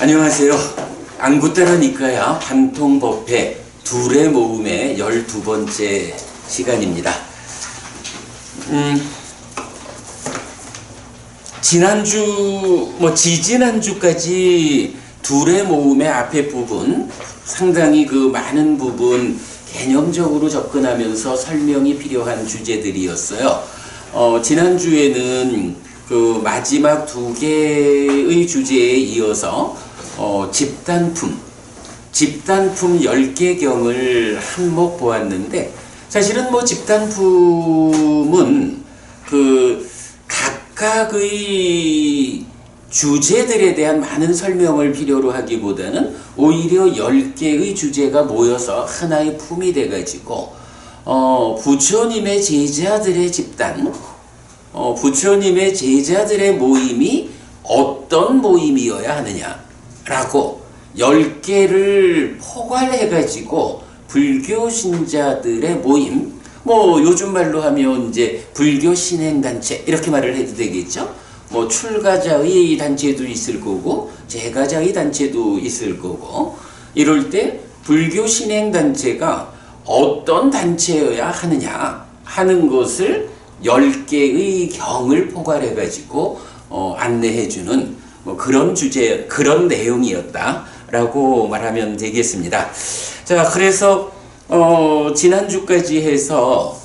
안녕하세요. 안구 따라니까야 반통법회 둘의 모음의 12번째 시간입니다. 지난주, 지지난주까지 둘의 모음의 앞에 부분, 상당히 그 많은 부분 개념적으로 접근하면서 설명이 필요한 주제들이었어요. 지난주에는 그 마지막 두 개의 주제에 이어서 집단품 10개경을 한몫 보았는데, 사실은 집단품은 그 각각의 주제들에 대한 많은 설명을 필요로 하기보다는 오히려 10개의 주제가 모여서 하나의 품이 돼가지고 부처님의 제자들의 집단, 부처님의 제자들의 모임이 어떤 모임이어야 하느냐라고 10개를 포괄해가지고 불교 신자들의 모임, 요즘 말로 하면 이제 불교 신행단체 이렇게 말을 해도 되겠죠. 출가자의 단체도 있을 거고 재가자의 단체도 있을 거고, 이럴 때 불교 신행단체가 어떤 단체여야 하느냐 하는 것을 10개의 경을 포괄해가지고 안내해주는 그런 주제, 그런 내용이었다라고 말하면 되겠습니다. 자, 그래서 지난주까지 해서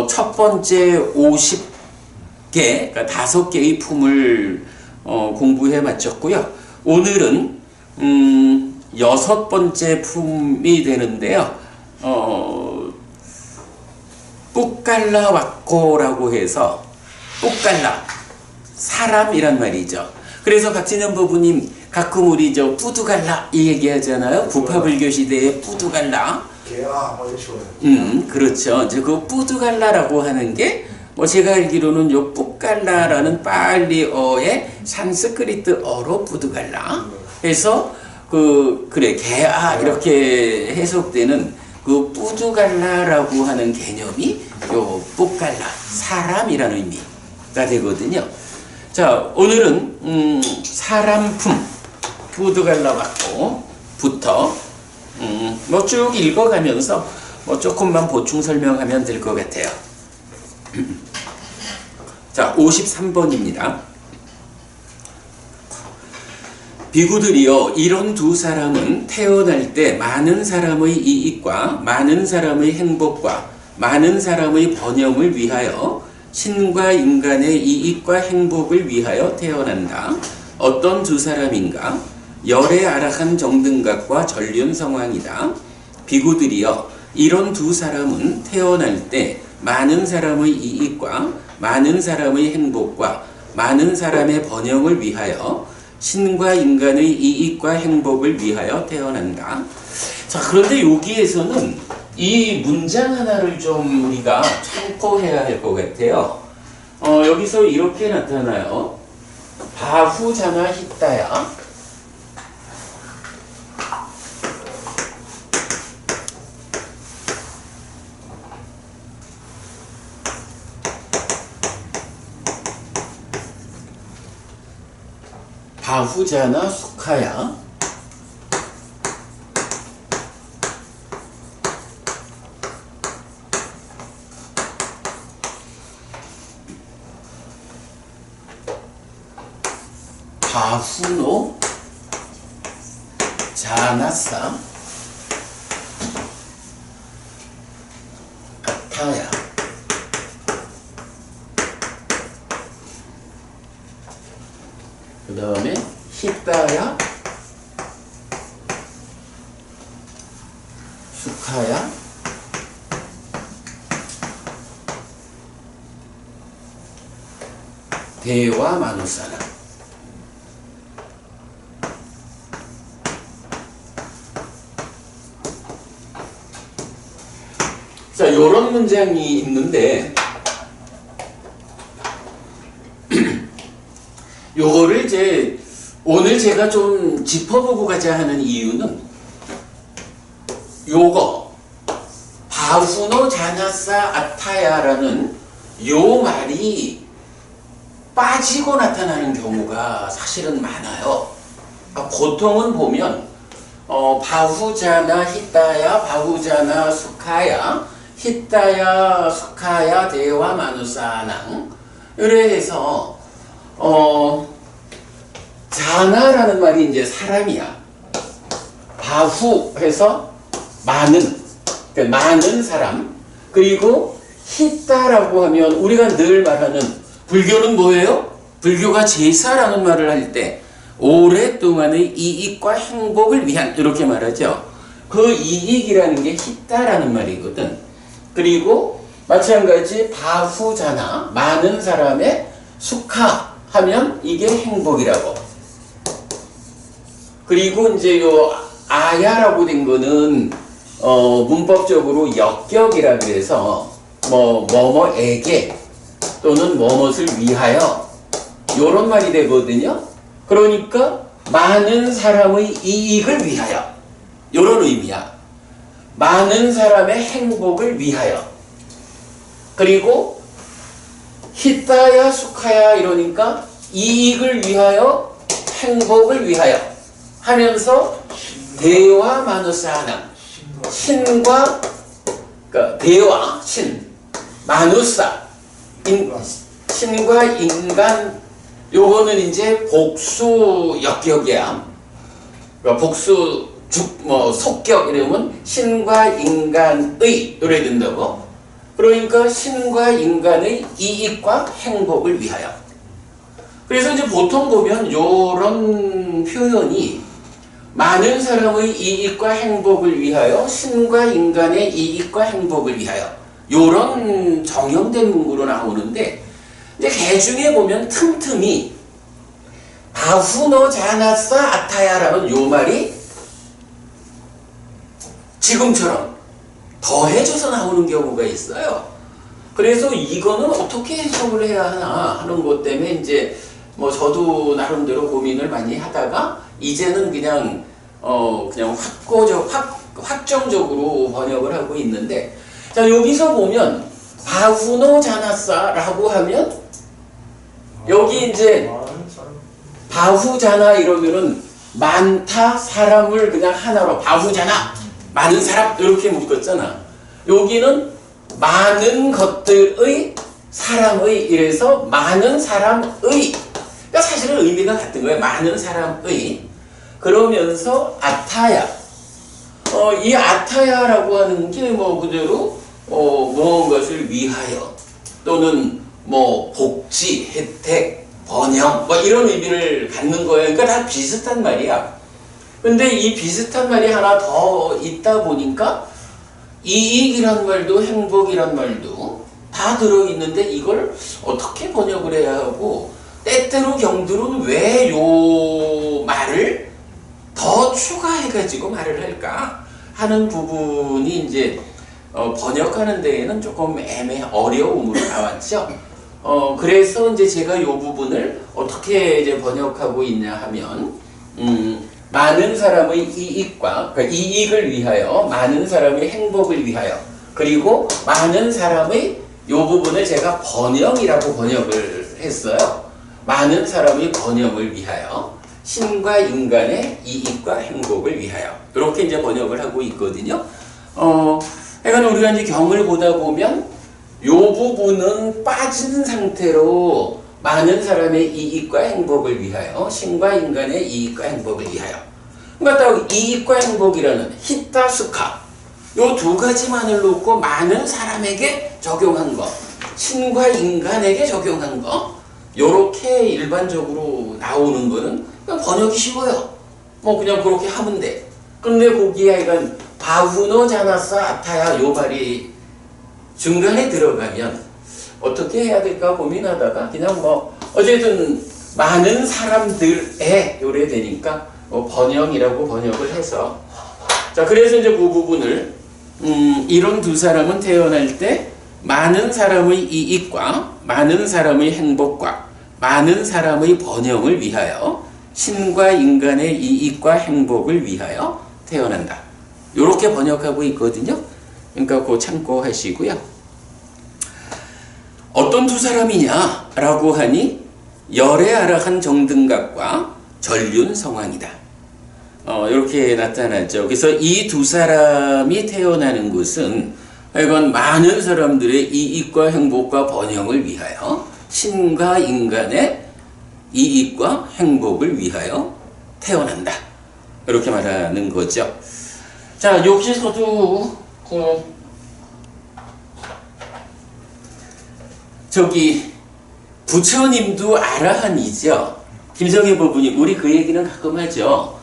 첫 번째 50개, 그러니까 5개의 품을 공부해 마쳤고요. 오늘은 6번째 품이 되는데요. 뿌깔라 왁고라고 해서, 뿌깔라 사람이란 말이죠. 그래서 박진영 부부님 가끔 우리 뿌두갈라 이 얘기하잖아요. 부파불교 시대의 뿌두갈라. 그렇죠. 이제 그 뿌두갈라라고 하는 게 제가 알기로는 요 뿌깔라라는 빨리어의 산스크리트어로 뿌두갈라 해서 그래 개아 이렇게 해석되는 그 뿌두갈라라고 하는 개념이 요 뿌깔라 사람이라는 의미가 되거든요. 자, 오늘은 사람품 뿌두갈라 왁고부터 쭉 읽어가면서 조금만 보충 설명하면 될 것 같아요. 자, 53번입니다. 비구들이여, 이런 두 사람은 태어날 때 많은 사람의 이익과 많은 사람의 행복과 많은 사람의 번영을 위하여 신과 인간의 이익과 행복을 위하여 태어난다. 어떤 두 사람인가? 열의 아라한 정등각과 전륜성왕이다. 비구들이여, 이런 두 사람은 태어날 때 많은 사람의 이익과 많은 사람의 행복과 많은 사람의 번영을 위하여 신과 인간의 이익과 행복을 위하여 태어난다. 자, 그런데 여기에서는 이 문장 하나를 좀 우리가 참고해야 할 것 같아요. 여기서 이렇게 나타나요. 바후자나 히따야. 바후자나 수카야. 바후노 자나사 아타야. 그 다음에 히따야 수카야 대와 마누사나. 자, 요런 문장이 있는데 요거를 이제 오늘 제가 좀 짚어보고 가자 하는 이유는 요거 바후노 자나사 아타야라는 요 말이 빠지고 나타나는 경우가 사실은 많아요. 보통은 보면 바후자나 히타야 바후자나 수카야 히타야 수카야 대와 마누사낭 이래 해서 자나라는 말이 이제 사람이야. 바후 해서 많은, 그러니까 많은 사람. 그리고 히타라고 하면 우리가 늘 말하는, 불교는 뭐예요? 불교가 제사라는 말을 할 때 오랫동안의 이익과 행복을 위한, 이렇게 말하죠. 그 이익이라는 게 히타라는 말이거든. 그리고 마찬가지 바후자나 많은 사람의 수카 하면 이게 행복이라고. 그리고 이제 요 아야라고 된 거는 문법적으로 역격이라 그래서 뭐뭐에게 또는 뭐뭇을 위하여 요런 말이 되거든요. 그러니까 많은 사람의 이익을 위하여 요런 의미야. 많은 사람의 행복을 위하여. 그리고 히타야 수카야 이러니까 이익을 위하여 행복을 위하여 하면서 대와 마누사나 신과 그러니까 대와 신 마누사 신과 인간 요거는 이제 복수 역격이야. 그러니까 복수 속격 이러면 신과 인간의 이래 된다고. 그러니까 신과 인간의 이익과 행복을 위하여. 그래서 이제 보통 보면 요런 표현이 많은 사람의 이익과 행복을 위하여 신과 인간의 이익과 행복을 위하여 요런 정형된 문구로 나오는데 이제 개중에 보면 틈틈이 바후노 자나사 아타야라는 요 말이 지금처럼 더해져서 나오는 경우가 있어요. 그래서 이거는 어떻게 해석을 해야 하나 하는 것 때문에 이제 저도 나름대로 고민을 많이 하다가 이제는 그냥 확정적으로 번역을 하고 있는데, 자 여기서 보면 바후노 자나사라고 하면 여기 이제 바후자나 이러면은 많다 사람을 그냥 하나로 바후자나 많은 사람 이렇게 묶었잖아. 여기는 많은 것들의 사람의 이래서 많은 사람의, 그러니까 사실은 의미가 같은 거예요. 많은 사람의. 그러면서 아타야. 이 아타야라고 하는 게 그대로 무엇을 위하여 또는 복지, 혜택, 번영 이런 의미를 갖는 거예요. 그러니까 다 비슷한 말이야. 근데 이 비슷한 말이 하나 더 있다 보니까 이익이란 말도 행복이란 말도 다 들어있는데 이걸 어떻게 번역을 해야 하고 때때로 경들은 왜 요 말을 더 추가해가지고 말을 할까 하는 부분이 이제 번역하는 데에는 조금 어려움으로 나왔죠. 그래서 이제 제가 요 부분을 어떻게 이제 번역하고 있냐 하면, 많은 사람의 이익과, 그러니까 이익을 위하여, 많은 사람의 행복을 위하여, 그리고 많은 사람의 요 부분을 제가 번영이라고 번역을 했어요. 많은 사람의 번영을 위하여, 신과 인간의 이익과 행복을 위하여. 이렇게 이제 번역을 하고 있거든요. 그러니까 우리가 이제 경을 보다 보면 요 부분은 빠진 상태로 많은 사람의 이익과 행복을 위하여, 신과 인간의 이익과 행복을 위하여. 그러니까 딱 이익과 행복이라는 히타스카 요 두 가지만을 놓고 많은 사람에게 적용한 거, 신과 인간에게 적용한 거, 요렇게 일반적으로 나오는 거는 그냥 번역이 쉬워요. 그냥 그렇게 하면 돼. 근데 거기에 이건 바후노 자나사 아타야 요 말이 중간에 들어가면 어떻게 해야 될까 고민하다가 그냥 어쨌든 많은 사람들의 요래 되니까 번영이라고 번역을 해서, 자 그래서 이제 그 부분을 이런 두 사람은 태어날 때 많은 사람의 이익과 많은 사람의 행복과 많은 사람의 번영을 위하여, 신과 인간의 이익과 행복을 위하여 태어난다. 요렇게 번역하고 있거든요. 그러니까 그거 참고하시고요. 어떤 두 사람이냐 라고 하니 열애아라한 정등각과 전륜성왕이다. 이렇게 나타났죠. 그래서 이 두 사람이 태어나는 것은 하여간 많은 사람들의 이익과 행복과 번영을 위하여 신과 인간의 이익과 행복을 위하여 태어난다. 이렇게 말하는 거죠. 자, 여기서도 부처님도 아라한이죠. 김성희 법부님, 우리 그 얘기는 가끔 하죠.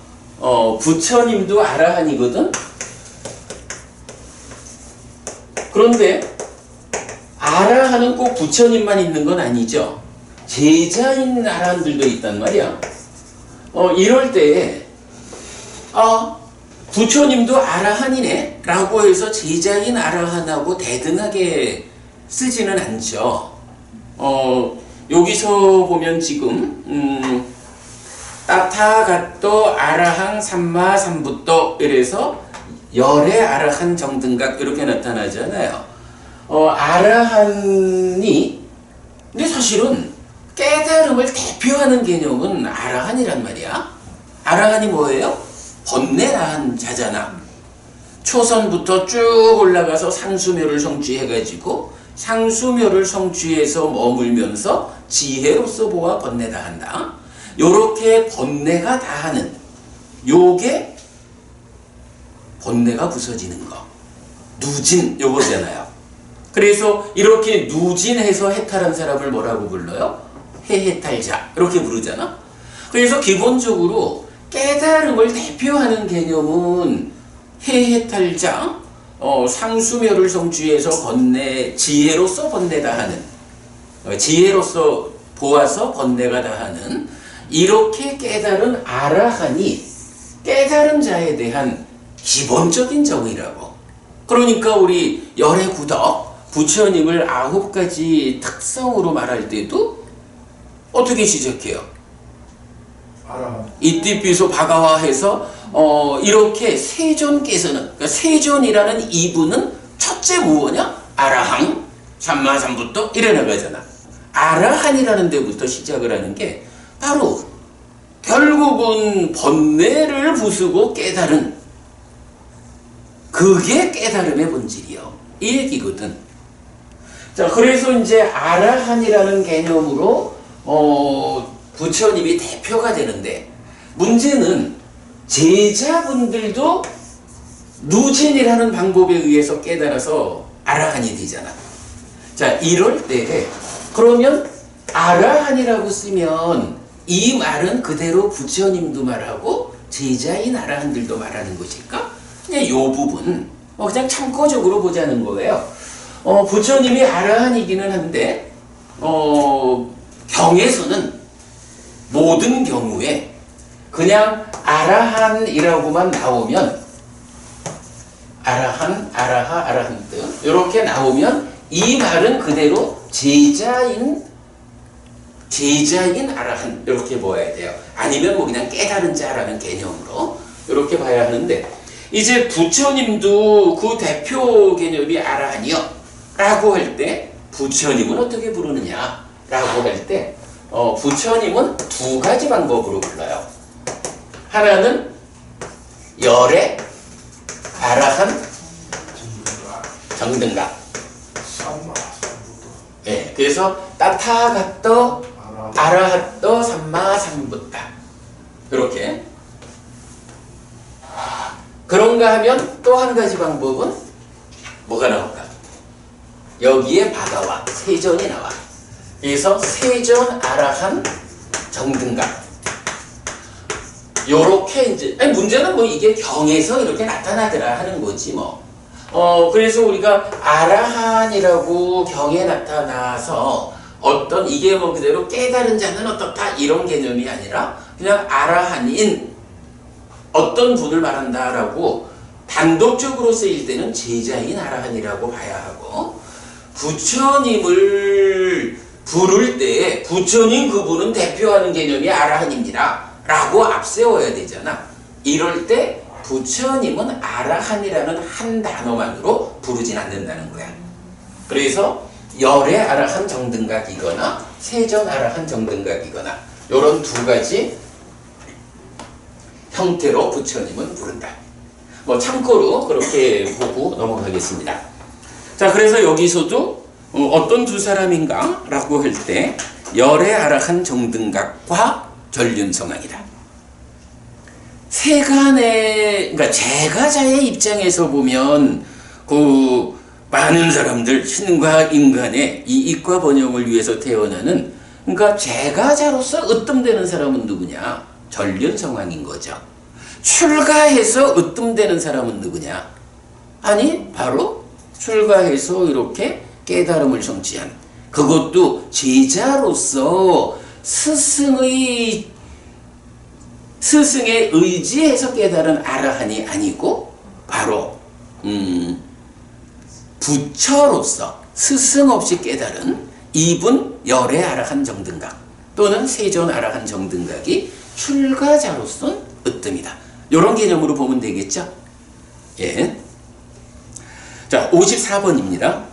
부처님도 아라한이거든. 그런데 아라한은 꼭 부처님만 있는 건 아니죠. 제자인 아라한들도 있단 말이야. 이럴 때 부처님도 아라한이네 라고 해서 제자인 아라한하고 대등하게 쓰지는 않죠. 여기서 보면 지금 따타가또 아라항 삼마 삼부또 이래서 열의 아라한 정등각 이렇게 나타나잖아요. 아라한이 근데 사실은 깨달음을 대표하는 개념은 아라한이란 말이야. 아라한이 뭐예요? 번뇌라한 자잖아. 초선부터 쭉 올라가서 상수묘를 성취해가지고 상수묘를 성취해서 머물면서 지혜로서 보아 번뇌다 한다. 요렇게 번뇌가 다하는 요게 번뇌가 부서지는 거. 누진 요거잖아요. 그래서 이렇게 누진해서 해탈한 사람을 뭐라고 불러요? 해해탈자 이렇게 부르잖아. 그래서 기본적으로 깨달음을 대표하는 개념은 해해탈자, 상수묘를 성취해서 지혜로서 번뇌다 하는, 지혜로서 보아서 번뇌가 다하는 이렇게 깨달은 아라한이 깨달은 자에 대한 기본적인 정의라고. 그러니까 우리 열의 구덕 부처님을 9가지 특성으로 말할 때도 어떻게 시작해요? 이띠피소 바가와해서 이렇게 세존께서는, 그러니까 세존이라는 이분은 첫째 무엇이냐? 아라항 삼마삼부터 이래 나가잖아. 아라한이라는 데부터 시작을 하는 게 바로 결국은 번뇌를 부수고 깨달은 그게 깨달음의 본질이요. 이 얘기거든. 자, 그래서 이제 아라한이라는 개념으로 부처님이 대표가 되는데 문제는 제자분들도 누진이라는 방법에 의해서 깨달아서 아라한이 되잖아. 자, 이럴 때 그러면 아라한이라고 쓰면 이 말은 그대로 부처님도 말하고 제자인 아라한들도 말하는 것일까? 그냥 이 부분 그냥 참고적으로 보자는 거예요. 부처님이 아라한이기는 한데 경에서는 모든 경우에 그냥 아라한이라고만 나오면 아라한, 아라하, 아라한트 이렇게 나오면 이 말은 그대로 제자인 아라한 이렇게 보아야 돼요. 아니면 뭐 그냥 깨달은 자라는 개념으로 이렇게 봐야 하는데 이제 부처님도 그 대표 개념이 아라한이요 라고 할 때 부처님은 어떻게 부르느냐 라고 할 때 부처님은 2가지 방법으로 불러요. 하나는 열의 아라한 정등각. 예, 그래서 따타가또 아라핫또 삼마삼부타 이렇게. 그런가 하면 또 한 가지 방법은 뭐가 나올까? 여기에 바가와 세존이 나와. 그래서 세존 아라한 정등각. 요렇게 이제 문제는 뭐 이게 경에서 이렇게 나타나더라 하는 거지 뭐. 그래서 우리가 아라한이라고 경에 나타나서 어떤 이게 뭐 그대로 깨달은 자는 어떻다 이런 개념이 아니라 그냥 아라한인 어떤 분을 말한다라고 단독적으로 쓰일 때는 제자인 아라한이라고 봐야 하고 부처님을 부를 때 부처님 그분은 대표하는 개념이 아라한입니다 라고 앞세워야 되잖아. 이럴 때 부처님은 아라한이라는 한 단어만으로 부르진 않는다는 거야. 그래서 열의 아라한 정등각이거나 세존 아라한 정등각이거나 이런 2가지 형태로 부처님은 부른다. 뭐 참고로 그렇게 보고 넘어가겠습니다. 자, 그래서 여기서도 어떤 두 사람인가? 라고 할 때 열애 아라한 정등각과 전륜성왕이다. 세간의, 그러니까 제가자의 입장에서 보면 그 많은 사람들, 신과 인간의 이익과 번영을 위해서 태어나는, 그러니까 제가자로서 으뜸되는 사람은 누구냐? 전륜성왕인 거죠. 출가해서 으뜸되는 사람은 누구냐? 아니, 바로 출가해서 이렇게 깨달음을 성취한, 그것도 제자로서 스승의 의지에서 깨달은 아라한이 아니고 바로 부처로서 스승 없이 깨달은 이분 열애 아라한 정등각 또는 세존 아라한 정등각이 출가자로서 으뜸이다. 이런 개념으로 보면 되겠죠? 예. 자, 54번입니다.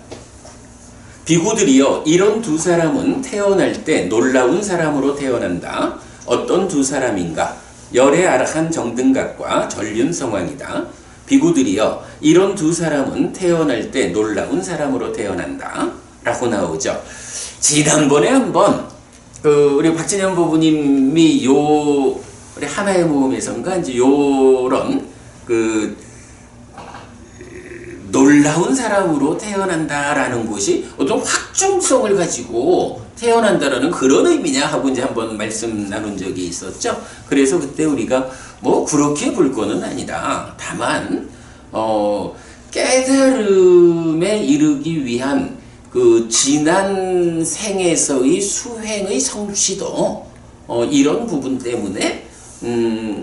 비구들이여, 이런 두 사람은 태어날 때 놀라운 사람으로 태어난다. 어떤 두 사람인가? 열애 아라한 정등각과 전륜성왕이다. 비구들이여, 이런 두 사람은 태어날 때 놀라운 사람으로 태어난다. 라고 나오죠. 지난번에 한번 우리 박진영 부부님이 우리 하나의 모험에선가 이제 요런 놀라운 사람으로 태어난다라는 것이 어떤 확정성을 가지고 태어난다라는 그런 의미냐 하고 이제 한번 말씀 나눈 적이 있었죠. 그래서 그때 우리가 뭐 그렇게 볼 거는 아니다. 다만 깨달음에 이르기 위한 그 지난 생에서의 수행의 성취도 이런 부분 때문에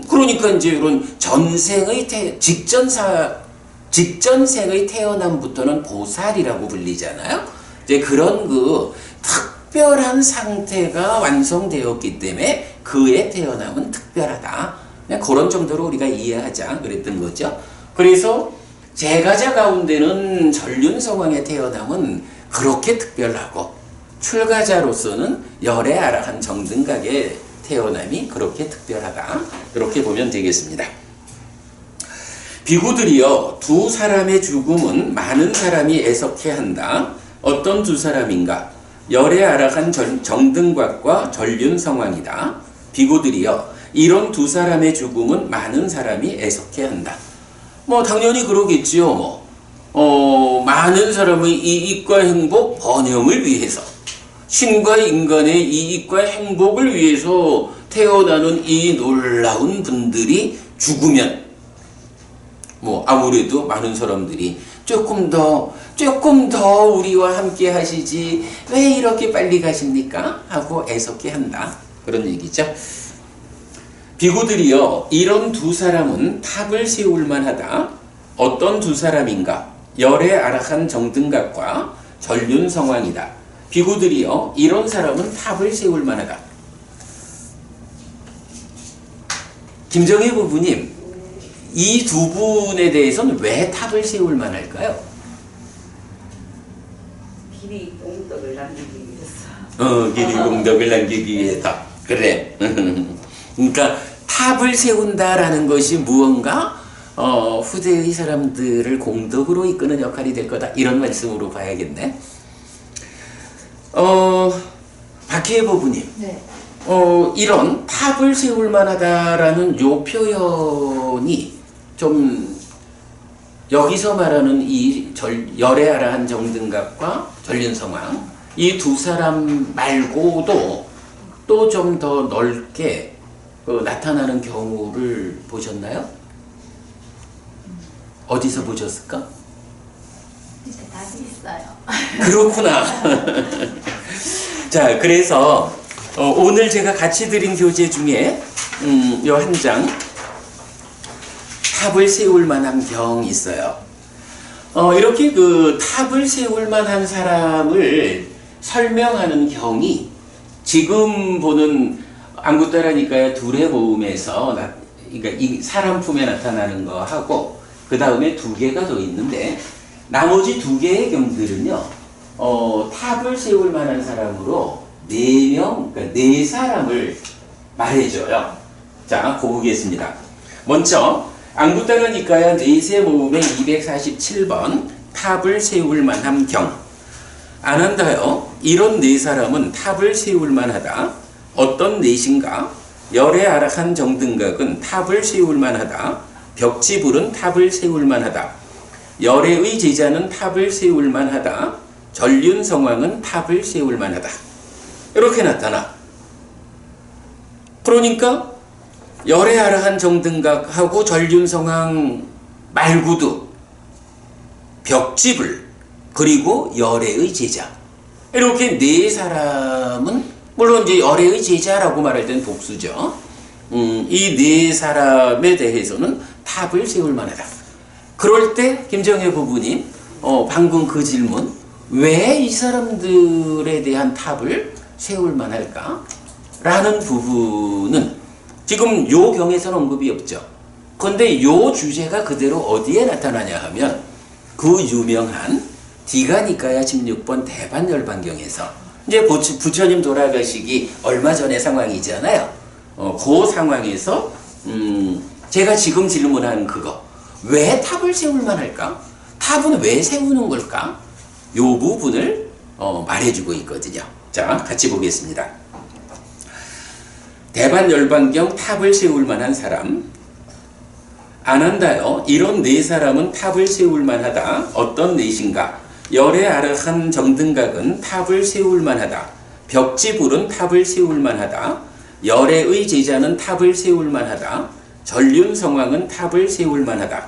그러니까 이제 이런 전생의 직전생의 태어남부터는 보살이라고 불리잖아요. 이제 그런 그 특별한 상태가 완성되었기 때문에 그의 태어남은 특별하다. 그냥 그런 정도로 우리가 이해하자 그랬던 거죠. 그래서 제가자 가운데는 전륜성왕의 태어남은 그렇게 특별하고 출가자로서는 열애 아라한 정등각의 태어남이 그렇게 특별하다. 이렇게 보면 되겠습니다. 비구들이여, 두 사람의 죽음은 많은 사람이 애석해한다. 어떤 두 사람인가? 열애 아라한 정등각과 전륜성왕이다. 비구들이여, 이런 두 사람의 죽음은 많은 사람이 애석해한다. 뭐 당연히 그러겠지요. 많은 사람의 이익과 행복, 번영을 위해서, 신과 인간의 이익과 행복을 위해서 태어나는 이 놀라운 분들이 죽으면 뭐 아무래도 많은 사람들이 조금 더 우리와 함께 하시지 왜 이렇게 빨리 가십니까? 하고 애석해 한다. 그런 얘기죠. 비구들이여, 이런 두 사람은 탑을 세울 만하다. 어떤 두 사람인가? 열애 아라한 정등각과 전륜성왕이다. 비구들이여, 이런 사람은 탑을 세울 만하다. 김정희 부부님, 이 두 분에 대해서는 왜 탑을 세울 만할까요? 길이 공덕을 남기기 위해서. 길이 공덕을 남기기 위해서. 그래. 그러니까 탑을 세운다라는 것이 무언가 후대의 사람들을 공덕으로 이끄는 역할이 될 거다. 이런 말씀으로 봐야겠네. 박희애 부부님. 네. 이런 탑을 세울 만하다라는 요 표현이 좀 여기서 말하는 이 열애 아라한 정등각과 전륜성왕 이 두 사람 말고도 또 좀 더 넓게 나타나는 경우를 보셨나요? 어디서 보셨을까? 이제 답이 있어요. 그렇구나. 자, 그래서 오늘 제가 같이 드린 교재 중에 요 한 장 탑을 세울 만한 경이 있어요. 이렇게 그 탑을 세울 만한 사람을 설명하는 경이 지금 보는 안구따라니까요 둘의 모음에서 그러니까 이 사람 품에 나타나는 거 하고 그 다음에 두 개가 더 있는데 나머지 두 개의 경들은요 탑을 세울 만한 사람으로 그러니까 네 사람을 말해줘요. 자, 보겠습니다. 먼저 앙부따르니까야 뇌세 모음의 247번 탑을 세울 만한 경. 안한다요. 이런 네 사람은 탑을 세울 만하다. 어떤 넷인가? 열의 아락한 정등각은 탑을 세울 만하다. 벽지불은 탑을 세울 만하다. 열애의 제자는 탑을 세울 만하다. 전륜성왕은 탑을 세울 만하다. 이렇게 나타나. 그러니까 열의 아락한 정등각하고 전륜성왕 말고도 벽지불 그리고 열애의 제자 이렇게 네 사람은 물론 이제 열애의 제자라고 말할 때는 복수죠. 이 네 사람에 대해서는 탑을 세울 만하다. 그럴 때 김정혜 부부님 방금 그 질문 왜 이 사람들에 대한 탑을 세울 만할까? 라는 부분은 지금 요 경에서는 언급이 없죠. 그런데 요 주제가 그대로 어디에 나타나냐 하면 그 유명한 디가니까야 16번 대반열반경에서 이제 부처님 돌아가시기 얼마 전의 상황이잖아요. 그 상황에서 제가 지금 질문한 그거 왜 탑을 세울 만할까? 탑은 왜 세우는 걸까? 요 부분을 말해주고 있거든요. 자, 같이 보겠습니다. 대반열반경 탑을 세울 만한 사람. 안한다요. 이런 네 사람은 탑을 세울 만하다. 어떤 넷인가? 열의 아락한 정등각은 탑을 세울 만하다. 벽지불은 탑을 세울 만하다. 열애의 제자는 탑을 세울 만하다. 전륜성왕은 탑을 세울 만하다.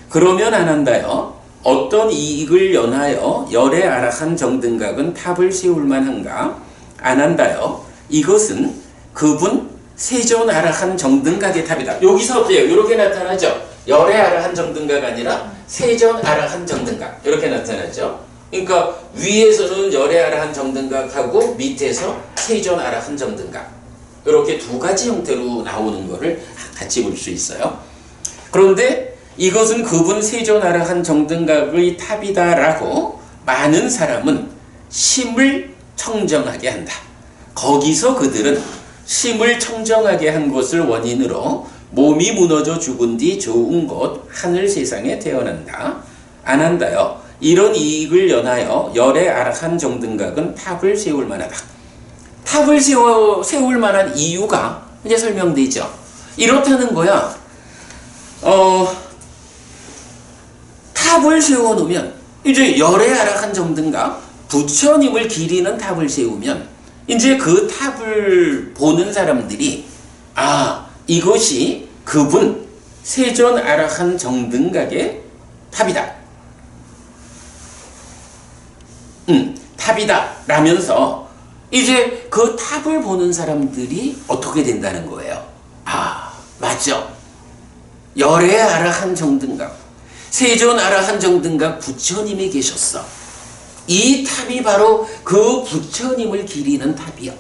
그러면 안한다요. 어떤 이익을 연하여 열의 아락한 정등각은 탑을 세울 만한가? 안한다요. 이것은 그분 세존 아락한 정등각의 탑이다. 여기서 어때요? 이렇게 나타나죠. 열의 아락한 정등각 아니라 세존 아락한 정등각 이렇게 나타나죠. 그러니까 위에서는 열의 아락한 정등각하고 밑에서 세존 아락한 정등각 이렇게 두 가지 형태로 나오는 것을 같이 볼 수 있어요. 그런데 이것은 그분 세존 아락한 정등각의 탑이다라고 많은 사람은 심을 청정하게 한다. 거기서 그들은 심을 청정하게 한 것을 원인으로 몸이 무너져 죽은 뒤 좋은 곳 하늘 세상에 태어난다. 안한다요. 이런 이익을 연하여 열의 아락한 정등각은 탑을 세울 만하다. 탑을 세울 만한 이유가 이제 설명되죠. 이렇다는 거야. 탑을 세워놓으면 이제 열의 아락한 정등각 부처님을 기리는 탑을 세우면 이제 그 탑을 보는 사람들이 이것이 그분 세존 아락한 정등각의 탑이다. 탑이다 라면서 이제 그 탑을 보는 사람들이 어떻게 된다는 거예요. 맞죠. 열의 아락한 정등각 세존 아락한 정등각 부처님이 계셨어. 이 탑이 바로 그 부처님을 기리는 탑이요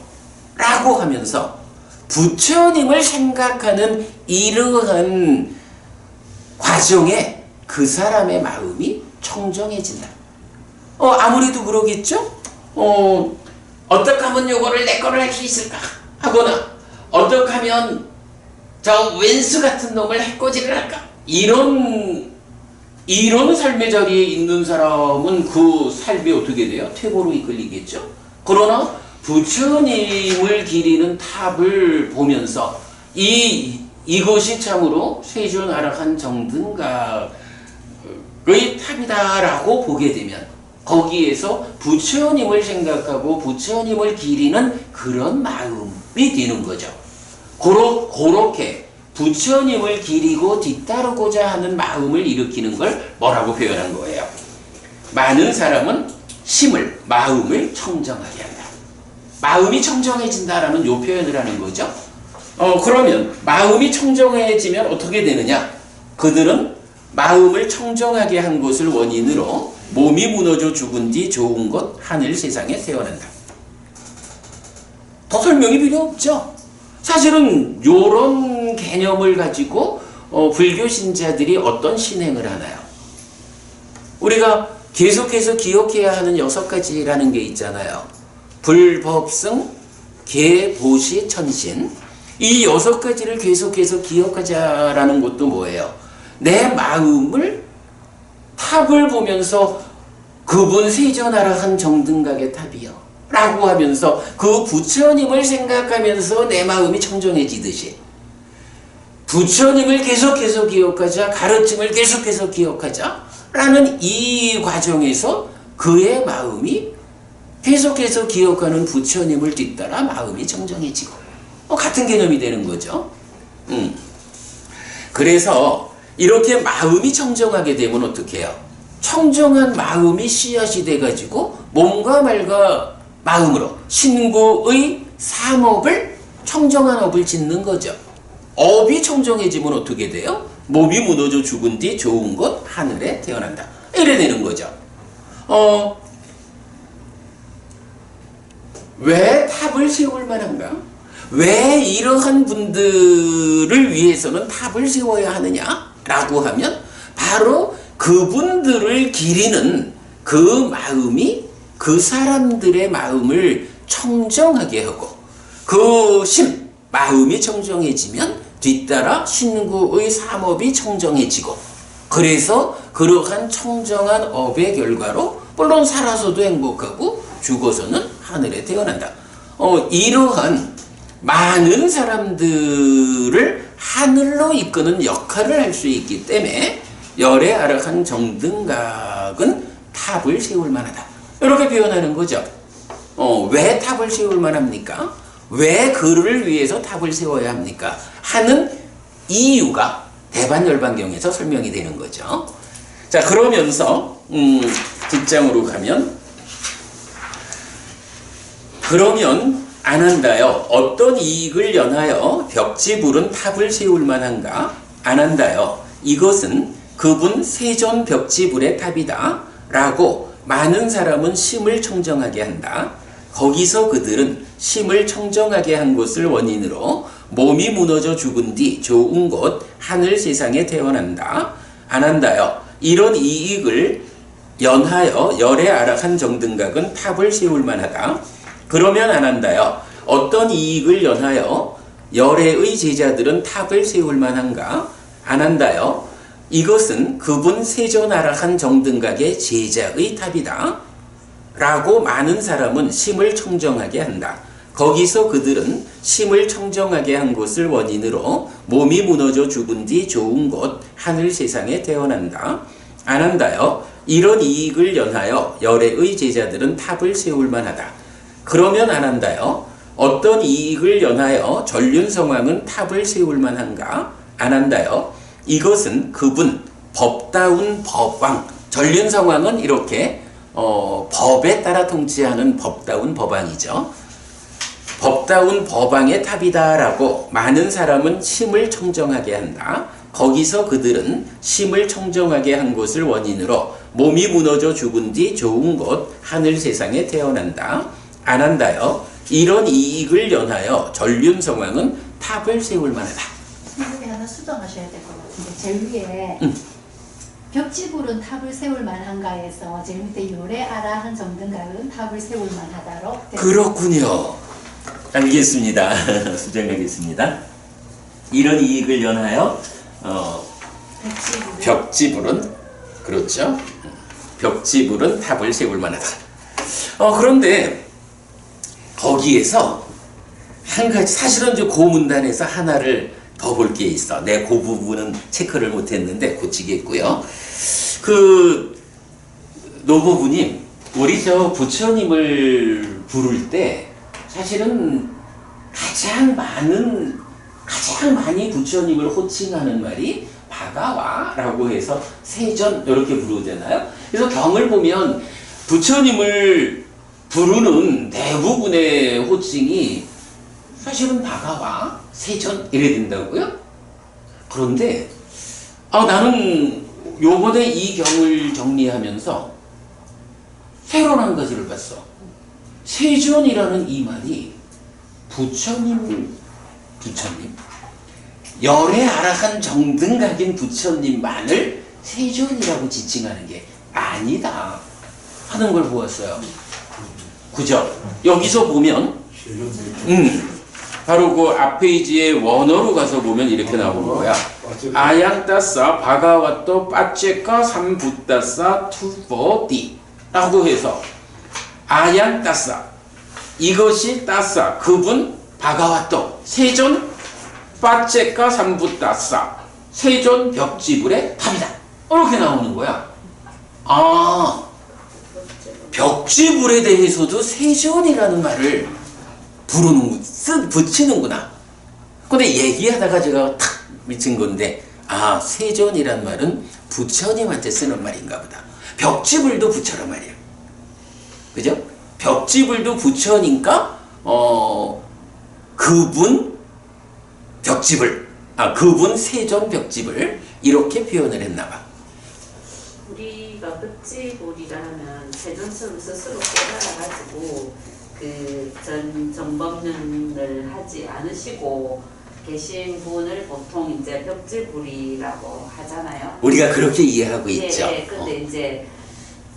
라고 하면서 부처님을 생각하는 이러한 과정에 그 사람의 마음이 청정해진다. 아무래도 그러겠죠? 어떻게 하면 요거를 내 거를 할 수 있을까? 하거나 어떻게 하면 저 왼수 같은 놈을 해코지를 할까? 이런 삶의 자리에 있는 사람은 그 삶이 어떻게 돼요? 퇴보로 이끌리겠죠? 그러나 부처님을 기리는 탑을 보면서 이것이 참으로 세존 아락한 정등각의 탑이다라고 보게 되면 거기에서 부처님을 생각하고 부처님을 기리는 그런 마음이 되는 거죠. 그렇게 부처님을 기리고 뒤따르고자 하는 마음을 일으키는 걸 뭐라고 표현한 거예요? 많은 사람은 마음을 청정하게 한다. 마음이 청정해진다라는 요 표현을 하는 거죠. 그러면 마음이 청정해지면 어떻게 되느냐? 그들은 마음을 청정하게 한 것을 원인으로 몸이 무너져 죽은 뒤 좋은 것 하늘 세상에 태어난다. 더 설명이 필요 없죠. 사실은 요런 개념을 가지고 불교 신자들이 어떤 신행을 하나요? 우리가 계속해서 기억해야 하는 6가지라는 게 있잖아요. 불법승, 계보시, 천신. 이 6가지를 계속해서 기억하자라는 것도 뭐예요? 내 마음을 탑을 보면서 그분 세존하라한 정등각의 탑이요 라고 하면서 그 부처님을 생각하면서 내 마음이 청정해지듯이 부처님을 계속해서 기억하자, 가르침을 계속해서 기억하자 라는 이 과정에서 그의 마음이 계속해서 기억하는 부처님을 뒤따라 마음이 청정해지고 같은 개념이 되는 거죠. 그래서 이렇게 마음이 청정하게 되면 어떻게 해요? 청정한 마음이 씨앗이 돼가지고 몸과 말과 마음으로 신구의 삼업을 청정한 업을 짓는 거죠. 업이 청정해지면 어떻게 돼요? 몸이 무너져 죽은 뒤 좋은 것 하늘에 태어난다. 이래 되는 거죠. 왜 탑을 세울 만한가? 왜 이러한 분들을 위해서는 탑을 세워야 하느냐? 라고 하면 바로 그분들을 기리는 그 마음이 그 사람들의 마음을 청정하게 하고 그 마음이 청정해지면 뒤따라 신구의 삼업이 청정해지고 그래서 그러한 청정한 업의 결과로 물론 살아서도 행복하고 죽어서는 하늘에 태어난다. 이러한 많은 사람들을 하늘로 이끄는 역할을 할 수 있기 때문에 열의 아락한 정등각은 탑을 세울 만하다. 이렇게 표현하는 거죠. 왜 탑을 세울 만합니까? 왜 그를 위해서 탑을 세워야 합니까? 하는 이유가 대반열반경에서 설명이 되는 거죠. 자, 그러면서 뒷장으로 가면 그러면 안 한다요. 어떤 이익을 연하여 벽지불은 탑을 세울 만한가? 안 한다요. 이것은 그분 세존 벽지불의 탑이다. 라고 많은 사람은 심을 청정하게 한다. 거기서 그들은 심을 청정하게 한 것을 원인으로 몸이 무너져 죽은 뒤 좋은 곳 하늘 세상에 태어난다. 안 한다요. 이런 이익을 연하여 열의 아락한 정등각은 탑을 세울 만하다. 그러면 안 한다요. 어떤 이익을 연하여 열애의 제자들은 탑을 세울 만한가? 안 한다요. 이것은 그분 세존아락한 정등각의 제자의 탑이다. 라고 많은 사람은 심을 청정하게 한다. 거기서 그들은 심을 청정하게 한 것을 원인으로 몸이 무너져 죽은 뒤 좋은 곳 하늘 세상에 태어난다. 안 한다요. 이런 이익을 연하여 열애의 제자들은 탑을 세울 만하다. 그러면 안 한다요. 어떤 이익을 연하여 전륜성왕은 탑을 세울 만한가? 안 한다요. 이것은 그분 법다운 법왕, 전륜성왕은 이렇게 법에 따라 통치하는 법다운 법왕이죠. 법다운 법왕의 탑이다라고 많은 사람은 심을 청정하게 한다. 거기서 그들은 심을 청정하게 한 것을 원인으로 몸이 무너져 죽은 뒤 좋은 곳 하늘 세상에 태어난다. 안 한다요. 이런 이익을 연하여 전륜성왕은 탑을 세울 만하다. 여기 하나 수정하셔야 될 것 같은데 제일 위에 벽지불은 탑을 세울 만한가에서 제일 밑에 요래 아라한 정등각은 탑을 세울 만하다로 그렇군요. 알겠습니다. 수정하겠습니다. 이런 이익을 연하여 벽지불은 그렇죠. 벽지불은 탑을 세울 만하다. 그런데 거기에서 한 가지 사실은 이제 고문단에서 하나를 더 볼 게 있어. 내 그 부분은 체크를 못했는데 고치겠고요. 그 노부부님, 우리 저 부처님을 부를 때 사실은 가장 많이 부처님을 호칭하는 말이 바가와라고 해서 세전 이렇게 부르잖아요. 그래서 경을 보면 부처님을 부르는 대부분의 호칭이 사실은 바가와 세전 이래 된다고요? 그런데 나는 요번에 이 경을 정리하면서 새로운 한 가지를 봤어. 세존이라는 이 말이 부처님 열의 아락한 정등각인 부처님만을 세존이라고 지칭하는 게 아니다 하는 걸 보았어요. 그죠? 여기서 보면 바로 그 앞 페이지에 원어로 가서 보면 이렇게 나오는 거야. 아양따싸 바가와또 빠체카 삼붓따싸 투보디 라고 해서 아양따싸 이것이 따싸 그분 바가와또 세존 빠체카 삼붓따싸 세존 벽지불의 답이다. 이렇게 나오는 거야. 아, 벽지불에 대해서도 세존이라는 말을 붙이는구나. 근데 얘기하다가 제가 탁 미친 건데, 아, 세존이란 말은 부처님한테 쓰는 말인가 보다. 벽지불도 부처란 말이야. 그죠? 벽지불도 부처니까, 그분 벽지불, 그분 세존 벽지불, 이렇게 표현을 했나봐. 우리가 벽지불이라면 세존처럼 스스로 깨달아가지고 그 정법론을 하지 않으시고 계신 분을 보통 이제 벽지불이라고 하잖아요. 우리가 그렇게 이해하고 네, 있죠. 네, 근데 이제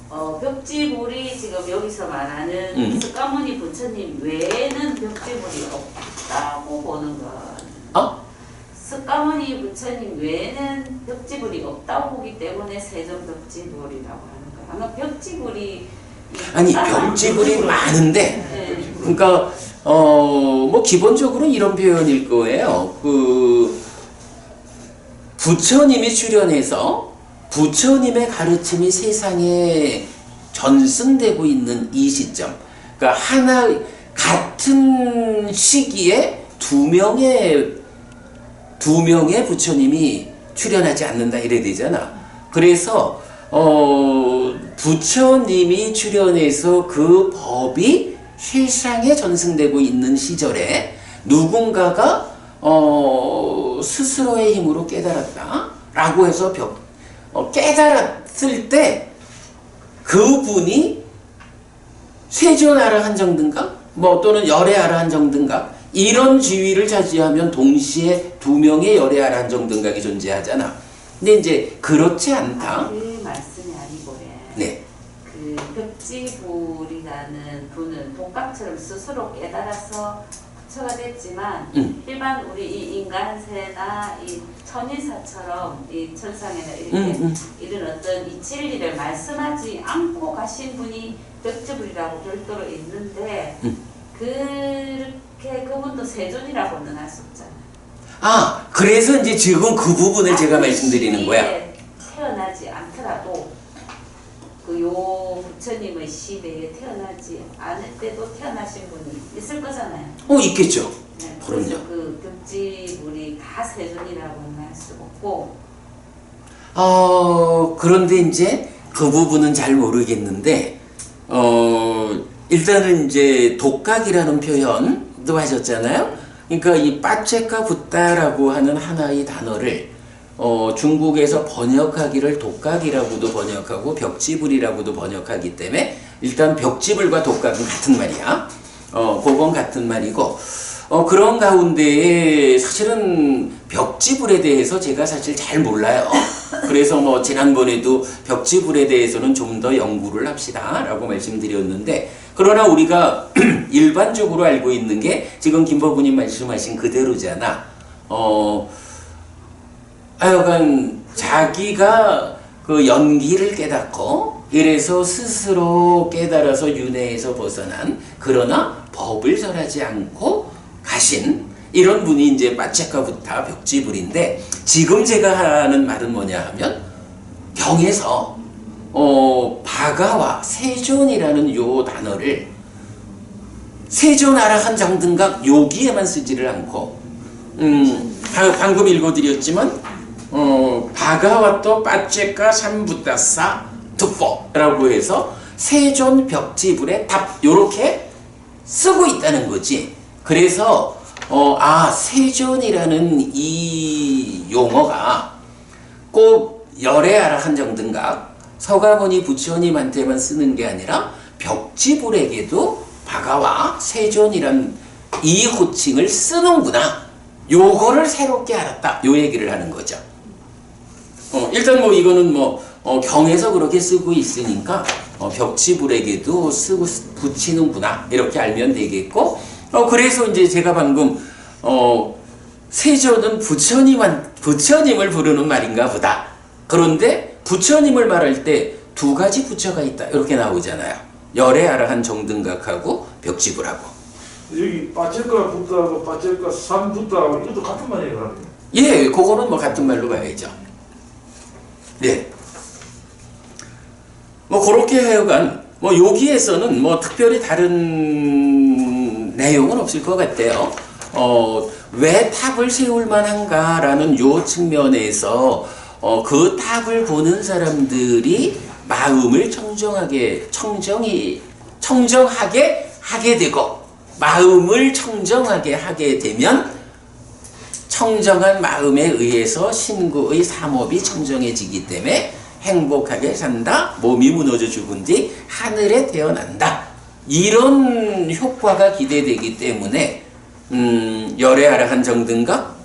벽지불이 지금 여기서 말하는 석가모니 부처님 외에는 벽지불이 없다고 보는 건 석가모니 부처님 외에는 벽지불이 없다고 보기 때문에 세존 벽지불이라고 하는 거예요. 아마 벽지불이 아니 벽지불이 많은데 네. 그러니까 뭐 기본적으로 이런 표현일 거예요. 그 부처님이 출현해서 부처님의 가르침이 세상에 전승되고 있는 이 시점, 그러니까 같은 시기에 두 명의 부처님이 출현하지 않는다 이래야 되잖아. 그래서 부처님이 출현해서 그 법이 세상에 전승되고 있는 시절에 누군가가 스스로의 힘으로 깨달았다라고 해서 깨달았을 때 그분이 세존아라한정등각 뭐 또는 열애아라한정등각 이런 지위를 차지하면 동시에 두 명의 열애아라한정등각이 존재하잖아. 근데 이제 그렇지 않다. 그 말씀이 아니고요. 네. 그 벽지불이라는 분은 독각처럼 스스로 깨달아서 부처가 됐지만 일반 우리 이 인간세나 이 천일사처럼 이 천상에나 이렇게 이런 어떤 이 진리를 말씀하지 않고 가신 분이 벽지불이라고 별도로 있는데 그렇게 그분도 세존이라고는 할 수 없잖아요. 아, 그래서 이제 지금 그 부분을 제가 말씀드리는 거야. 태어나지 않더라도 요 부처님의 시대에 태어나지 않을 때도 태어나신 분이 있을 거잖아요. 있겠죠. 네, 그럼요. 그래서 그 벽지불이 다 세존이라고는 할 수 없고. 그런데 이제 그 부분은 잘 모르겠는데, 일단은 이제 독각이라는 표현도 하셨잖아요. 그러니까 이 빠체카 붓다라고 하는 하나의 단어를 중국에서 번역하기를 독각이라고도 번역하고 벽지불이라고도 번역하기 때문에 일단 벽지불과 독각은 같은 말이야. 그건 같은 말이고 그런 가운데에 사실은 벽지불에 대해서 제가 사실 잘 몰라요. 그래서 뭐 지난번에도 벽지불에 대해서는 좀 더 연구를 합시다 라고 말씀드렸는데 그러나 우리가 일반적으로 알고 있는 게 지금 김법부님 말씀하신 그대로잖아. 하여간 자기가 그 연기를 깨닫고 이래서 스스로 깨달아서 윤회에서 벗어난 그러나 법을 설하지 않고 가신 이런 분이 이제 빠체카부타 벽지불인데 지금 제가 하는 말은 뭐냐 하면 경에서 바가와 세존이라는 요 단어를 세존 아라한정등각 여기에만 쓰지를 않고 방금 읽어드렸지만 바가와또 빠체카 삼붓다싸 투포라고 해서 세존 벽지불의 답 요렇게 쓰고 있다는 거지. 그래서 세존이라는 이 용어가 꼭 열애아라한정등각 서가모니 부처님한테만 쓰는 게 아니라 벽지불에게도 바가와 세존이란 이 호칭을 쓰는구나. 요거를 새롭게 알았다. 요 얘기를 하는 거죠. 일단 뭐 이거는 뭐 경에서 그렇게 쓰고 있으니까 벽지불에게도 쓰고 붙이는구나. 이렇게 알면 되겠고 그래서 이제 제가 방금 세조는 부처님을 부르는 말인가 보다. 그런데 부처님을 말할 때 두 가지 부처가 있다. 이렇게 나오잖아요. 열애 아라한 정등각하고 벽지불하고. 여기 빠질까 붙다하고 빠질까 산 붙다하고 이것도 같은 말이에요, 그러면. 예, 그거는 뭐 같은 말로 봐야죠. 예. 뭐 그렇게 하여간 뭐 여기에서는 뭐 특별히 다른 내용은 없을 것 같아요. 왜 탑을 세울 만한가라는 요 측면에서 그 탑을 보는 사람들이 마음을 청정하게 하게 되고, 마음을 청정하게 하게 되면 청정한 마음에 의해서 신구의 삼업이 청정해지기 때문에 행복하게 산다. 몸이 무너져 죽은 뒤 하늘에 태어난다. 이런 효과가 기대되기 때문에 열애 아라한 정등각,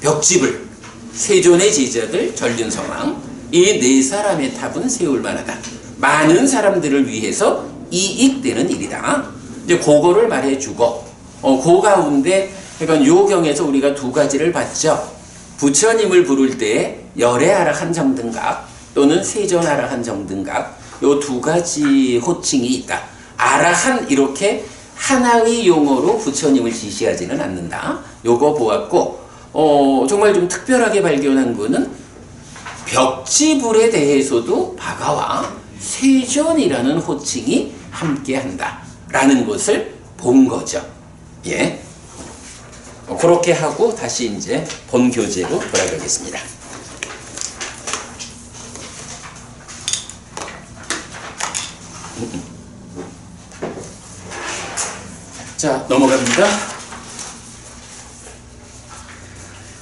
벽지불, 세존의 제자들, 전륜성왕 이 네 사람의 탑은 세울 만하다. 많은 사람들을 위해서 이익되는 일이다. 이제 그거를 말해주고, 그 가운데 그러니까 요경에서 우리가 두 가지를 봤죠. 부처님을 부를 때 열애 아라한 정등각 또는 세존 아라한 정등각, 요 두 가지 호칭이 있다. 아라한 이렇게 하나의 용어로 부처님을 지시하지는 않는다. 요거 보았고, 정말 좀 특별하게 발견한 거는 벽지불에 대해서도 바가와 세존이라는 호칭이 함께한다 라는 것을 본 거죠. 예. 그렇게 하고 다시 이제 본 교재로 돌아가겠습니다. 자, 넘어갑니다.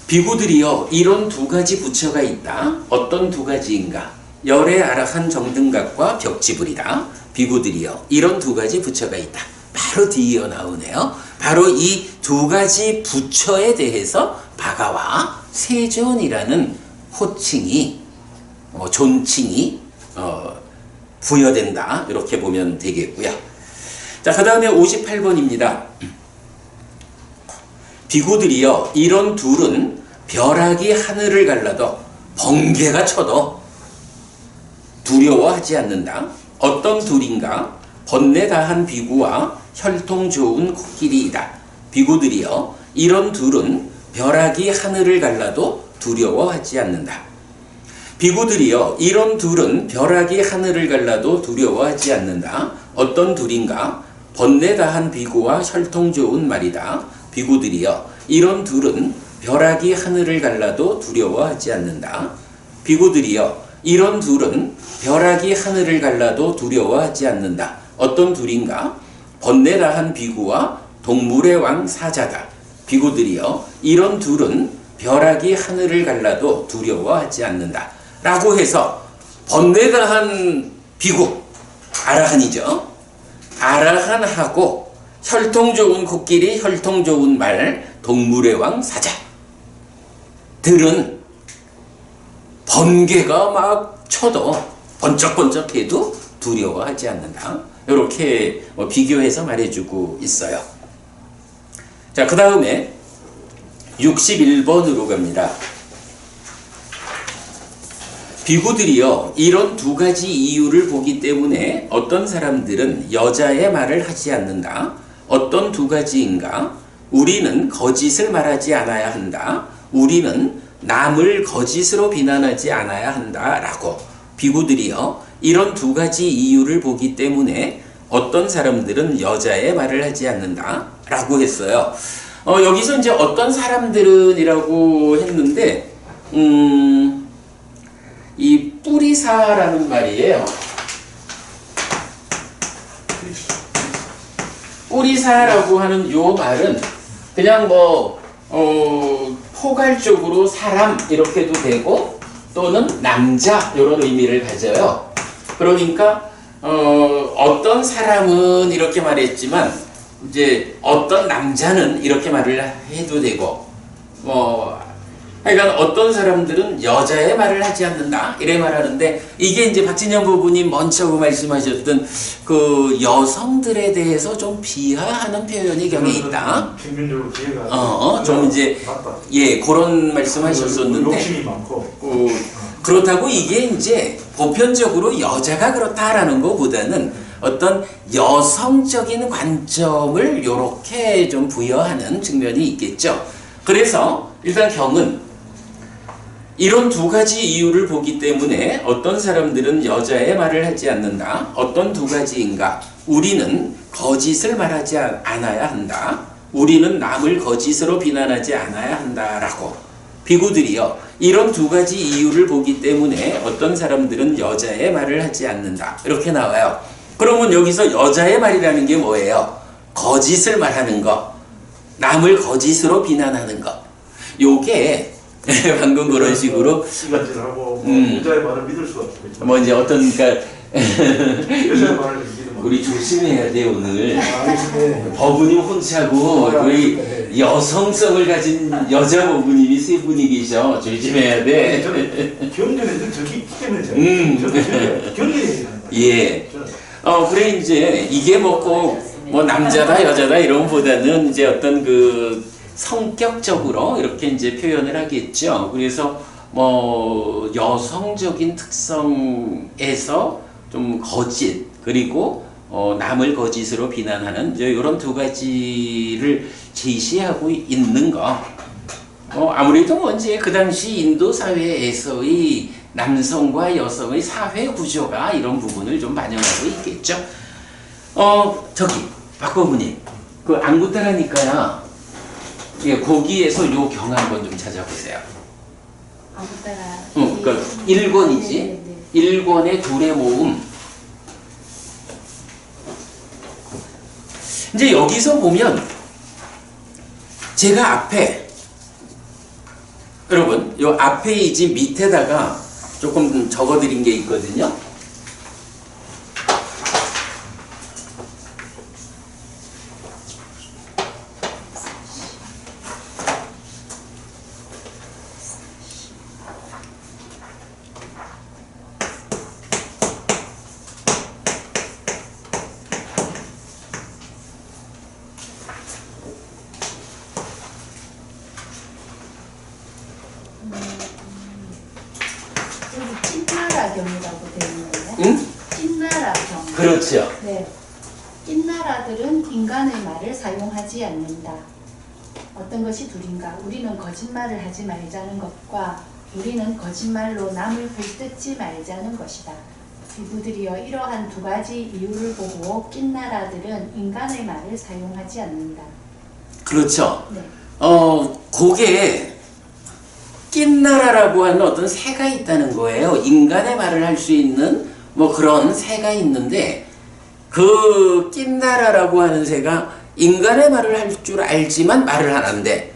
비구들이여, 이런 두 가지 부처가 있다. 어떤 두 가지인가? 열애 아라한 정등각과 벽지불이다. 비구들이여, 이런 두 가지 부처가 있다. 바로 뒤이어 나오네요. 바로 이 두 가지 부처에 대해서 바가와 세존이라는 호칭이, 존칭이 부여된다. 이렇게 보면 되겠고요. 자, 그 다음에 58번입니다. 비구들이여, 이런 둘은 벼락이 하늘을 갈라도 번개가 쳐도 두려워하지 않는다. 어떤 둘인가? 번뇌 다한 비구와 혈통 좋은 코끼리이다. 비구들이여, 이런 둘은 벼락이 하늘을 갈라도 두려워하지 않는다. 비구들이여, 이런 둘은 벼락이 하늘을 갈라도 두려워하지 않는다. 어떤 둘인가? 번뇌 다한 비구와 혈통 좋은 말이다. 비구들이여, 이런 둘은 벼락이 하늘을 갈라도 두려워하지 않는다. 비구들이여, 이런 둘은 벼락이 하늘을 갈라도 두려워하지 않는다. 어떤 둘인가? 번뇌 다한 비구와 동물의 왕 사자다. 비구들이여, 이런 둘은 벼락이 하늘을 갈라도 두려워하지 않는다. 라고 해서 번뇌 다한 비구, 아라한이죠. 아라한하고 혈통 좋은 코끼리, 혈통 좋은 말, 동물의 왕 사자 들은 번개가 막 쳐도 번쩍번쩍해도 두려워하지 않는다. 이렇게 비교해서 말해주고 있어요. 자, 그 다음에 61번으로 갑니다. 비구들이여, 이런 두 가지 이유를 보기 때문에 어떤 사람들은 여자의 말을 하지 않는다. 어떤 두 가지인가? 우리는 거짓을 말하지 않아야 한다. 우리는 남을 거짓으로 비난하지 않아야 한다. 라고 비구들이여, 이런 두 가지 이유를 보기 때문에 어떤 사람들은 여자의 말을 하지 않는다. 라고 했어요. 여기서 이제 어떤 사람들은 이라고 했는데, 이 뿌리사라는 말이에요. 뿌리사라고 하는 요 말은 그냥 포괄적으로 사람 이렇게도 되고 또는 남자 이런 의미를 가져요. 그러니까 어떤 사람은 이렇게 말했지만 이제 어떤 남자는 이렇게 말을 해도 되고 그러니까 어떤 사람들은 여자의 말을 하지 않는다 이래 말하는데 이게 이제 박진영 부부님 먼저 말씀하셨던 그 여성들에 대해서 좀 비하하는 표현이 경에 있다. 평균적으로 기회가 좀 이제 맞다. 예 그런 말씀하셨었는데 욕심이 많고 그렇다고 이게 이제 보편적으로 여자가 그렇다라는 것보다는 어떤 여성적인 관점을 이렇게 좀 부여하는 측면이 있겠죠. 그래서 일단 경은 이런 두 가지 이유를 보기 때문에 어떤 사람들은 여자의 말을 하지 않는다. 어떤 두 가지인가? 우리는 거짓을 말하지 않아야 한다. 우리는 남을 거짓으로 비난하지 않아야 한다라고 비구들이요. 이런 두 가지 이유를 보기 때문에 어떤 사람들은 여자의 말을 하지 않는다. 이렇게 나와요. 그러면 여기서 여자의 말이라는 게 뭐예요? 거짓을 말하는 거. 남을 거짓으로 비난하는 거. 요게 방금 그런 식으로 이간질하고 여자의 말을 믿을 수가 없겠죠. 뭐 이제 어떤 그러니까 여자의 말을 믿으면 우리 조심해야 돼 오늘 네. 법부님 혼자고 우리 여성성을 가진 여자 법부님이 세 분이 계셔 조심해야 돼. 저는 경전에 늘 저기 있기 때문에 저는 경전이 예. 그래 이제 이게 뭐 남자다 여자다 이런 보다는 이제 어떤 그 성격적으로 이렇게 이제 표현을 하겠죠. 그래서 뭐 여성적인 특성에서 좀 거짓 그리고 남을 거짓으로 비난하는 이제 이런 두 가지를 제시하고 있는 거. 아무래도 뭐 이제 그 당시 인도 사회에서의 남성과 여성의 사회 구조가 이런 부분을 좀 반영하고 있겠죠. 저기 박 법무님 그 안구따라니까요. 예, 거기에서 요 경 한번 좀 찾아보세요. 아무따라. 그러니까 1권이지. 네. 1권의 둘의 모음. 이제 여기서 보면 제가 앞에 여러분 요 앞에 이제 밑에다가 조금 적어드린 게 있거든요. 여기 찐나라 경이라고 되어 있는데. 응? 찐나라 경. 그렇죠. 네. 찐나라들은 인간의 말을 사용하지 않는다. 어떤 것이 둘인가? 우리는 거짓말을 하지 말자는 것과 우리는 거짓말로 남을 불뜯지 말자는 것이다. 이부들이여 이러한 두 가지 이유를 보고 찐나라들은 인간의 말을 사용하지 않는다. 그렇죠. 네. 그게 낀나라라고 하는 어떤 새가 있다는 거예요. 인간의 말을 할 수 있는 뭐 그런 새가 있는데 그 낀나라라고 하는 새가 인간의 말을 할 줄 알지만 말을 안 한대.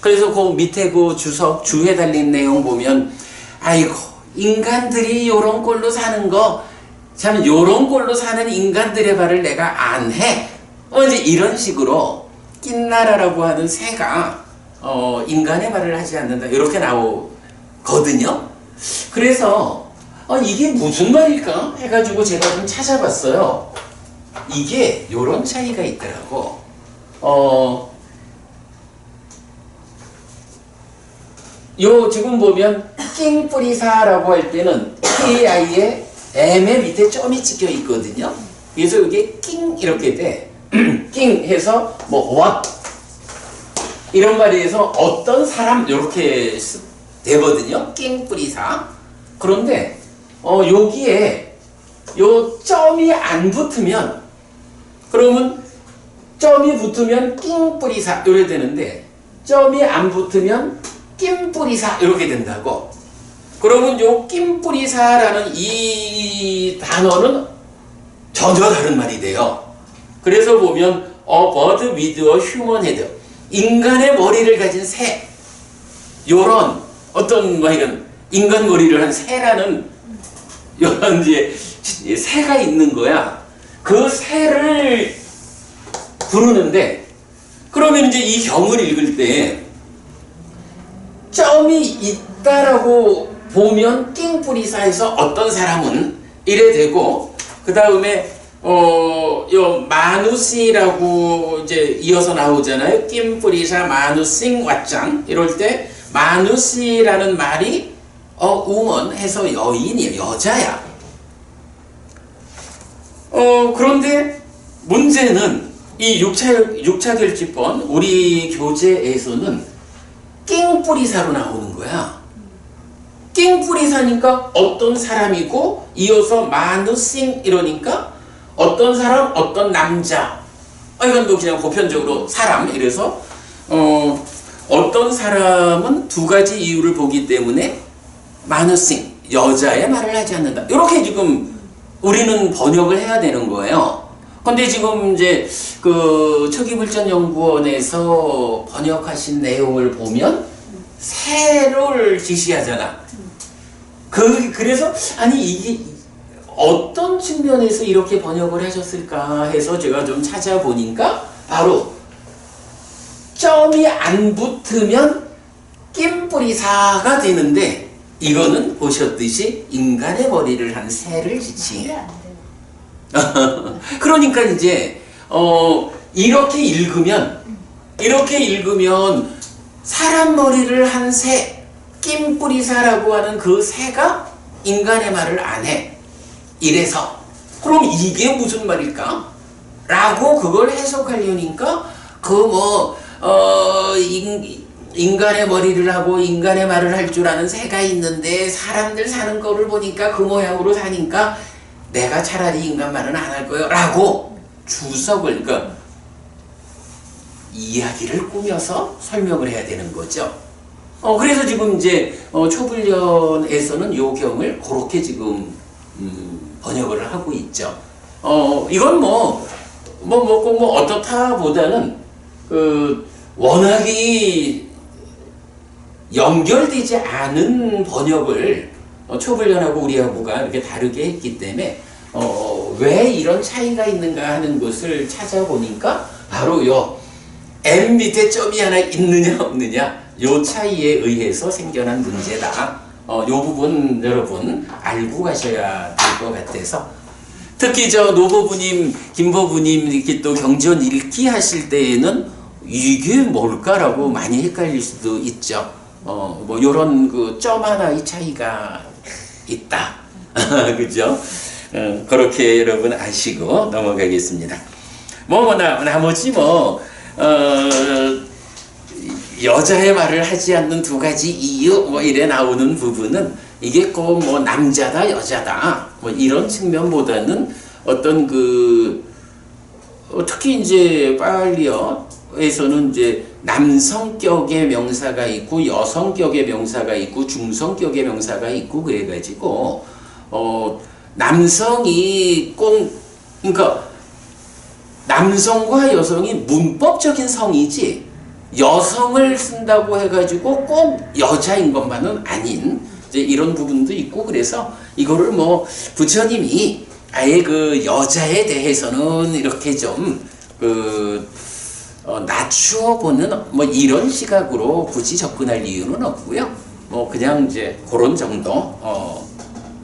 그래서 그 밑에 그 주에 달린 내용 보면 아이고 인간들이 요런 꼴로 사는 거 참 요런 꼴로 사는 인간들의 말을 내가 안 해. 이제 이런 식으로 낀나라라고 하는 새가 인간의 말을 하지 않는다 이렇게 나오거든요. 그래서 이게 무슨 말일까 해가지고 제가 좀 찾아봤어요. 이게 요런 차이가 있더라고. 요 지금 보면 낑뿌리사라고 할 때는 KI에 M의 밑에 점이 찍혀 있거든요. 그래서 이게 낑 이렇게 돼. 낑 해서 뭐 what 이런 말에서 어떤 사람 이렇게 되거든요. 낑뿌리사. 그런데 여기에 요 점이 안 붙으면 그러면 점이 붙으면 낑뿌리사 이렇게 되는데 점이 안 붙으면 낑뿌리사 이렇게 된다고. 그러면 요 낑뿌리사라는 이 단어는 전혀 다른 말이 돼요. 그래서 보면 a bird with a human head 인간의 머리를 가진 새 요런 어떤 뭐 이런 인간 머리를 한 새라는 요런 이제 새가 있는 거야. 그 새를 부르는데 그러면 이제 이 경을 읽을 때 점이 있다라고 보면 낑뿌리사에서 어떤 사람은 이래 되고, 그 다음에 요 마누시라고 이제 이어서 나오잖아요. 낑뿌리사 마누싱 왓짱. 이럴 때 마누시라는 말이 우먼 해서 여인이야, 여자야. 그런데 문제는 이 6차 결집본 우리 교재에서는 낑뿌리사로 나오는 거야. 낑뿌리사니까 어떤 사람이고, 이어서 마누싱 이러니까 어떤 사람, 어떤 남자. 이건 뭐 그냥 보편적으로 사람. 이래서 어떤 사람은 두 가지 이유를 보기 때문에 마누싱, 여자의 말을 하지 않는다. 이렇게 지금 우리는 번역을 해야 되는 거예요. 근데 지금 이제 그 초기불전연구원에서 번역하신 내용을 보면 새를 지시하잖아. 그래서 아니 이게 어떤 측면에서 이렇게 번역을 하셨을까 해서 제가 좀 찾아보니까 바로 점이 안 붙으면 낑뿌리사가 되는데, 이거는 보셨듯이 인간의 머리를 한 새를 지칭해요. 그러니까 이제 이렇게 읽으면 사람 머리를 한 새, 낑뿌리사라고 하는 그 새가 인간의 말을 안 해. 이래서 그럼 이게 무슨 말일까? 라고 그걸 해석하려니까 인간의 머리를 하고 인간의 말을 할 줄 아는 새가 있는데 사람들 사는 거를 보니까 그 모양으로 사니까 내가 차라리 인간 말은 안 할 거예요. 라고 주석을, 그러니까 이야기를 꾸며서 설명을 해야 되는 거죠. 그래서 지금 이제 초불련에서는 요경을 그렇게 지금 번역을 하고 있죠. 이건 꼭 어떻다 보다는 워낙이 연결되지 않은 번역을 초불련하고 우리하고가 이렇게 다르게 했기 때문에 왜 이런 차이가 있는가 하는 것을 찾아보니까 바로 요 M 밑에 점이 하나 있느냐 없느냐 요 차이에 의해서 생겨난 문제다. 요 부분 여러분 알고 가셔야 될 것 같아서, 특히 노보부님, 김보부님 이렇게 또 경전 읽기 하실 때에는 이게 뭘까라고 많이 헷갈릴 수도 있죠. 요런 그 점 하나의 차이가 있다. 그죠? 그렇게 여러분 아시고 넘어가겠습니다. 나머지 여자의 말을 하지 않는 두 가지 이유 이래 나오는 부분은 이게 꼭 남자다 여자다 이런 측면보다는 어떤 특히 이제 빨리어에서는 이제 남성격의 명사가 있고 여성격의 명사가 있고 중성격의 명사가 있고 그래가지고 남성이 그러니까 남성과 여성이 문법적인 성이지 여성을 쓴다고 해가지고 꼭 여자인 것만은 아닌 이제 이런 부분도 있고, 그래서 이거를 부처님이 아예 그 여자에 대해서는 이렇게 좀 낮추어 보는 이런 시각으로 굳이 접근할 이유는 없고요. 그냥 이제 그런 정도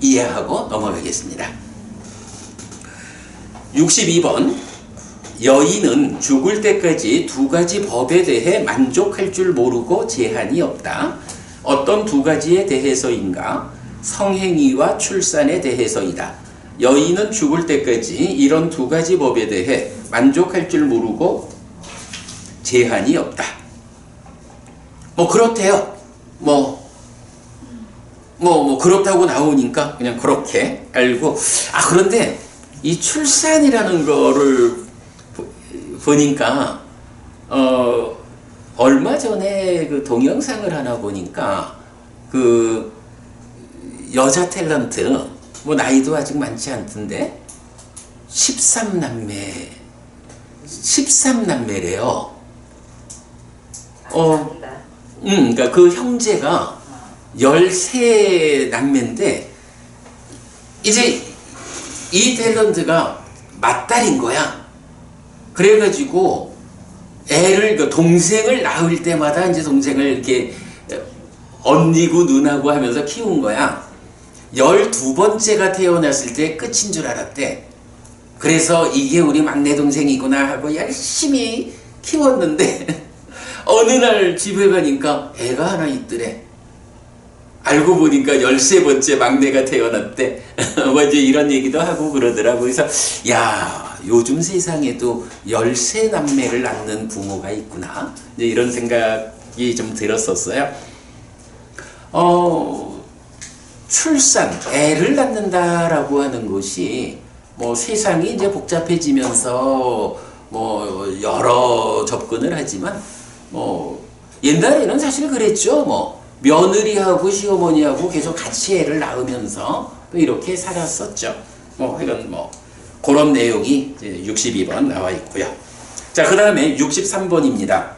이해하고 넘어가겠습니다. 62번. 여인은 죽을 때까지 두 가지 법에 대해 만족할 줄 모르고 제한이 없다. 어떤 두 가지에 대해서인가? 성행위와 출산에 대해서이다. 여인은 죽을 때까지 이런 두 가지 법에 대해 만족할 줄 모르고 제한이 없다. 그렇대요. 그렇다고 나오니까 그냥 그렇게 알고. 그런데 이 출산이라는 거를 보니까 얼마 전에 그 동영상을 하나 보니까 그 여자 탤런트 나이도 아직 많지 않던데 13남매래요. 그러니까 그 형제가 13남매인데 이제 이 탤런트가 맏딸인 거야. 그래가지고 동생을 낳을 때마다 이제 동생을 이렇게 언니고 누나고 하면서 키운 거야. 12번째가 태어났을 때 끝인 줄 알았대. 그래서 이게 우리 막내 동생이구나 하고 열심히 키웠는데 어느 날 집에 가니까 애가 하나 있더래. 알고 보니까 13번째 막내가 태어났대. 뭐 이제 이런 얘기도 하고 그러더라고. 그래서 야, 요즘 세상에도 13남매를 낳는 부모가 있구나. 이제 이런 생각이 좀 들었었어요. 출산, 애를 낳는다라고 하는 것이 뭐 세상이 이제 복잡해지면서 뭐 여러 접근을 하지만 뭐 옛날에는 사실 그랬죠. 뭐 며느리하고 시어머니하고 계속 같이 애를 낳으면서 또 이렇게 살았었죠. 뭐 이건 뭐 그런 내용이 이제 62번 나와 있고요. 자, 그 다음에 63번입니다.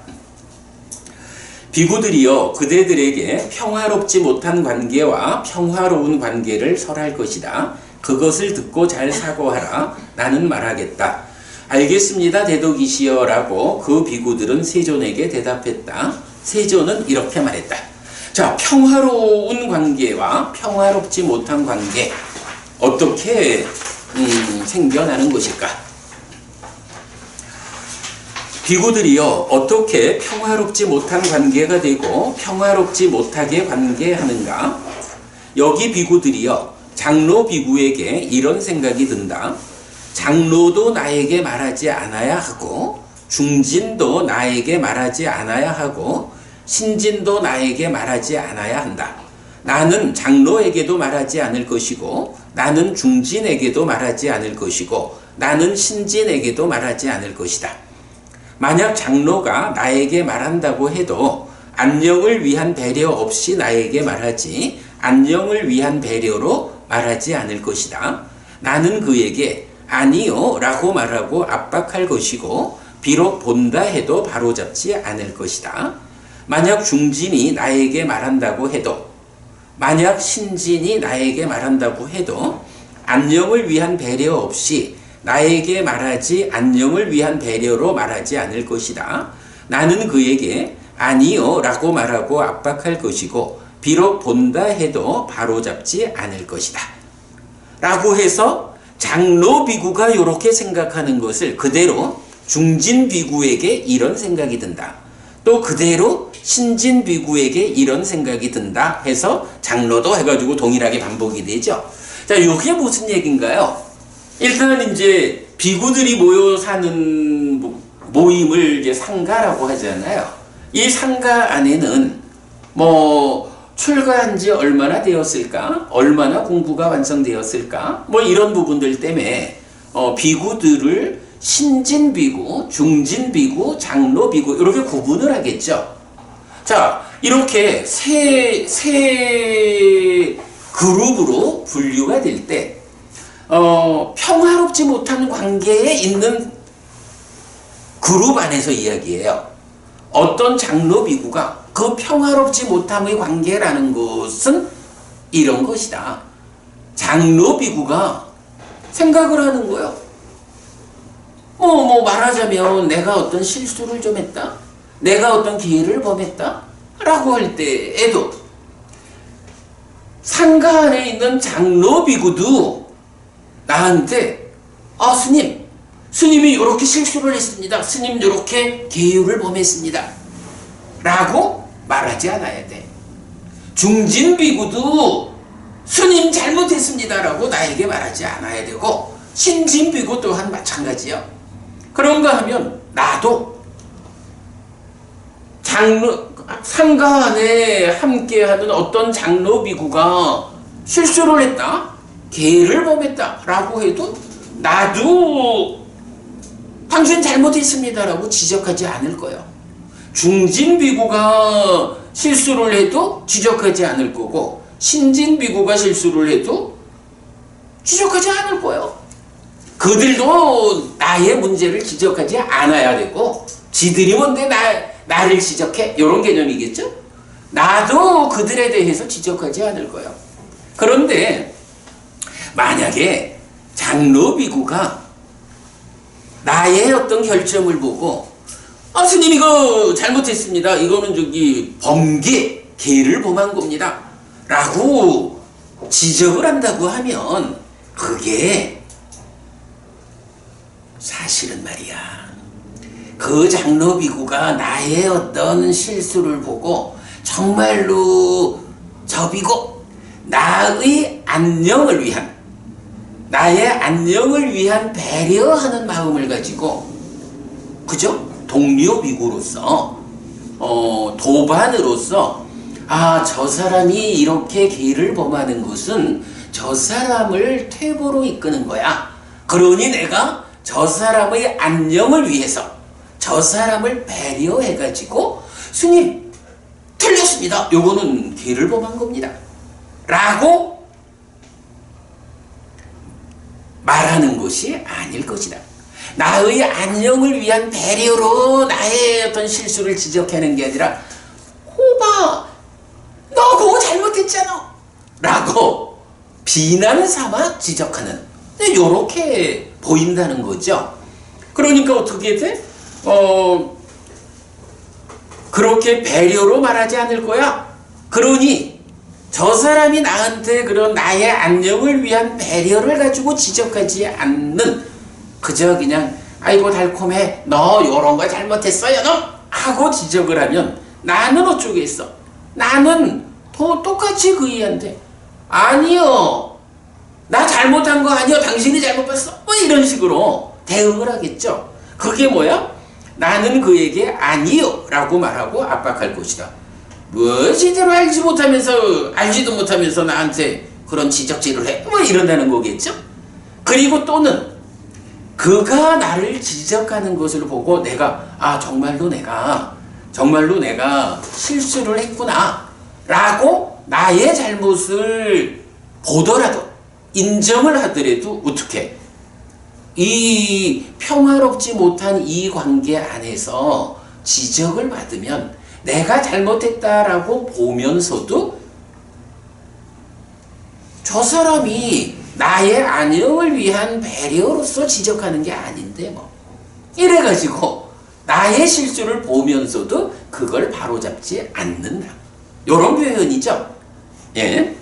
비구들이여 그대들에게 평화롭지 못한 관계와 평화로운 관계를 설할 것이다. 그것을 듣고 잘 사고하라. 나는 말하겠다. 알겠습니다, 대독이시여 라고 그 비구들은 세존에게 대답했다. 세존은 이렇게 말했다. 자, 평화로운 관계와 평화롭지 못한 관계 어떻게 생겨나는 것일까? 비구들이여 어떻게 평화롭지 못한 관계가 되고 평화롭지 못하게 관계하는가? 여기 비구들이여 장로 비구에게 이런 생각이 든다. 장로도 나에게 말하지 않아야 하고 중진도 나에게 말하지 않아야 하고 신진도 나에게 말하지 않아야 한다. 나는 장로에게도 말하지 않을 것이고 나는 중진에게도 말하지 않을 것이고 나는 신진에게도 말하지 않을 것이다. 만약 장로가 나에게 말한다고 해도 안녕을 위한 배려 없이 나에게 말하지 안녕을 위한 배려로 말하지 않을 것이다. 나는 그에게 아니요 라고 말하고 압박할 것이고 비록 본다 해도 바로잡지 않을 것이다. 만약 중진이 나에게 말한다고 해도 만약 신진이 나에게 말한다고 해도 안녕을 위한 배려 없이 나에게 말하지 안녕을 위한 배려로 말하지 않을 것이다. 나는 그에게 아니요 라고 말하고 압박할 것이고 비록 본다 해도 바로잡지 않을 것이다. 라고 해서 장로 비구가 이렇게 생각하는 것을 그대로 중진 비구에게 이런 생각이 든다. 또 그대로 신진 비구에게 이런 생각이 든다 해서 장로도 해가지고 동일하게 반복이 되죠. 자, 이게 무슨 얘기인가요? 일단 이제 비구들이 모여 사는 모임을 이제 상가라고 하잖아요. 이 상가 안에는 뭐 출가한 지 얼마나 되었을까? 얼마나 공부가 완성되었을까? 뭐 이런 부분들 때문에 비구들을 신진 비구, 중진 비구, 장로 비구 이렇게 구분을 하겠죠. 자, 이렇게 세 그룹으로 분류가 될 때 평화롭지 못한 관계에 있는 그룹 안에서 이야기해요. 어떤 장로 비구가 그 평화롭지 못함의 관계라는 것은 이런 것이다. 장로 비구가 생각을 하는 거예요. 뭐 말하자면 내가 어떤 실수를 좀 했다. 내가 어떤 기회를 범했다. 라고 할 때에도 상가 안에 있는 장로 비구도 나한테 스님이 이렇게 실수를 했습니다. 스님 이렇게 계율을 범했습니다. 라고 말하지 않아야 돼. 중진 비구도 스님 잘못했습니다. 라고 나에게 말하지 않아야 되고 신진 비구 또한 마찬가지요. 그런가 하면 나도 상가 안에 함께하는 어떤 장로 비구가 실수를 했다. 계를 범했다. 라고 해도 나도 당신 잘못했습니다. 라고 지적하지 않을 거예요. 중진 비구가 실수를 해도 지적하지 않을 거고 신진 비구가 실수를 해도 지적하지 않을 거예요. 그들도 나의 문제를 지적하지 않아야 되고 지들이 뭔데 나를 지적해? 이런 개념이겠죠? 나도 그들에 대해서 지적하지 않을 거예요. 그런데 만약에 장로 비구가 나의 어떤 결점을 보고 스님 이거 잘못했습니다. 이거는 범계 개를 범한 겁니다. 라고 지적을 한다고 하면 그게 사실은 말이야. 그 장로비구가 나의 어떤 실수를 보고 정말로 접이고 나의 안녕을 위한 배려하는 마음을 가지고 그죠? 동료비구로서 도반으로서 저 사람이 이렇게 개를 범하는 것은 저 사람을 퇴보로 이끄는 거야. 그러니 내가 저 사람의 안녕을 위해서 저 사람을 배려해가지고 스님 틀렸습니다. 요거는 개를 범한 겁니다. 라고 말하는 것이 아닐 것이다. 나의 안녕을 위한 배려로 나의 어떤 실수를 지적하는 게 아니라 오빠 너 그거 잘못했잖아 라고 비난 삼아 지적하는 요렇게 보인다는 거죠. 그러니까 어떻게 돼? 그렇게 배려로 말하지 않을 거야. 그러니 저 사람이 나한테 그런 나의 안녕을 위한 배려를 가지고 지적하지 않는 그저 그냥 아이고 달콤해 너 요런 거 잘못했어요 너 하고 지적을 하면 나는 어쩌겠어. 나는 더 똑같이 그이한테 아니요 나 잘못한 거 아니요 당신이 잘못 봤어 뭐 이런 식으로 대응을 하겠죠. 그게 뭐야? 나는 그에게 아니요 라고 말하고 압박할 것이다. 뭐 제대로 알지도 못하면서 나한테 그런 지적질을 해 뭐 이런다는 거겠죠. 그리고 또는 그가 나를 지적하는 것을 보고 내가 정말로 내가 실수를 했구나 라고 나의 잘못을 보더라도 인정을 하더라도 어떻게 이 평화롭지 못한 이 관계 안에서 지적을 받으면 내가 잘못했다라고 보면서도 저 사람이 나의 안녕을 위한 배려로서 지적하는 게 아닌데 뭐 이래가지고 나의 실수를 보면서도 그걸 바로잡지 않는다. 요런 표현이죠. 예.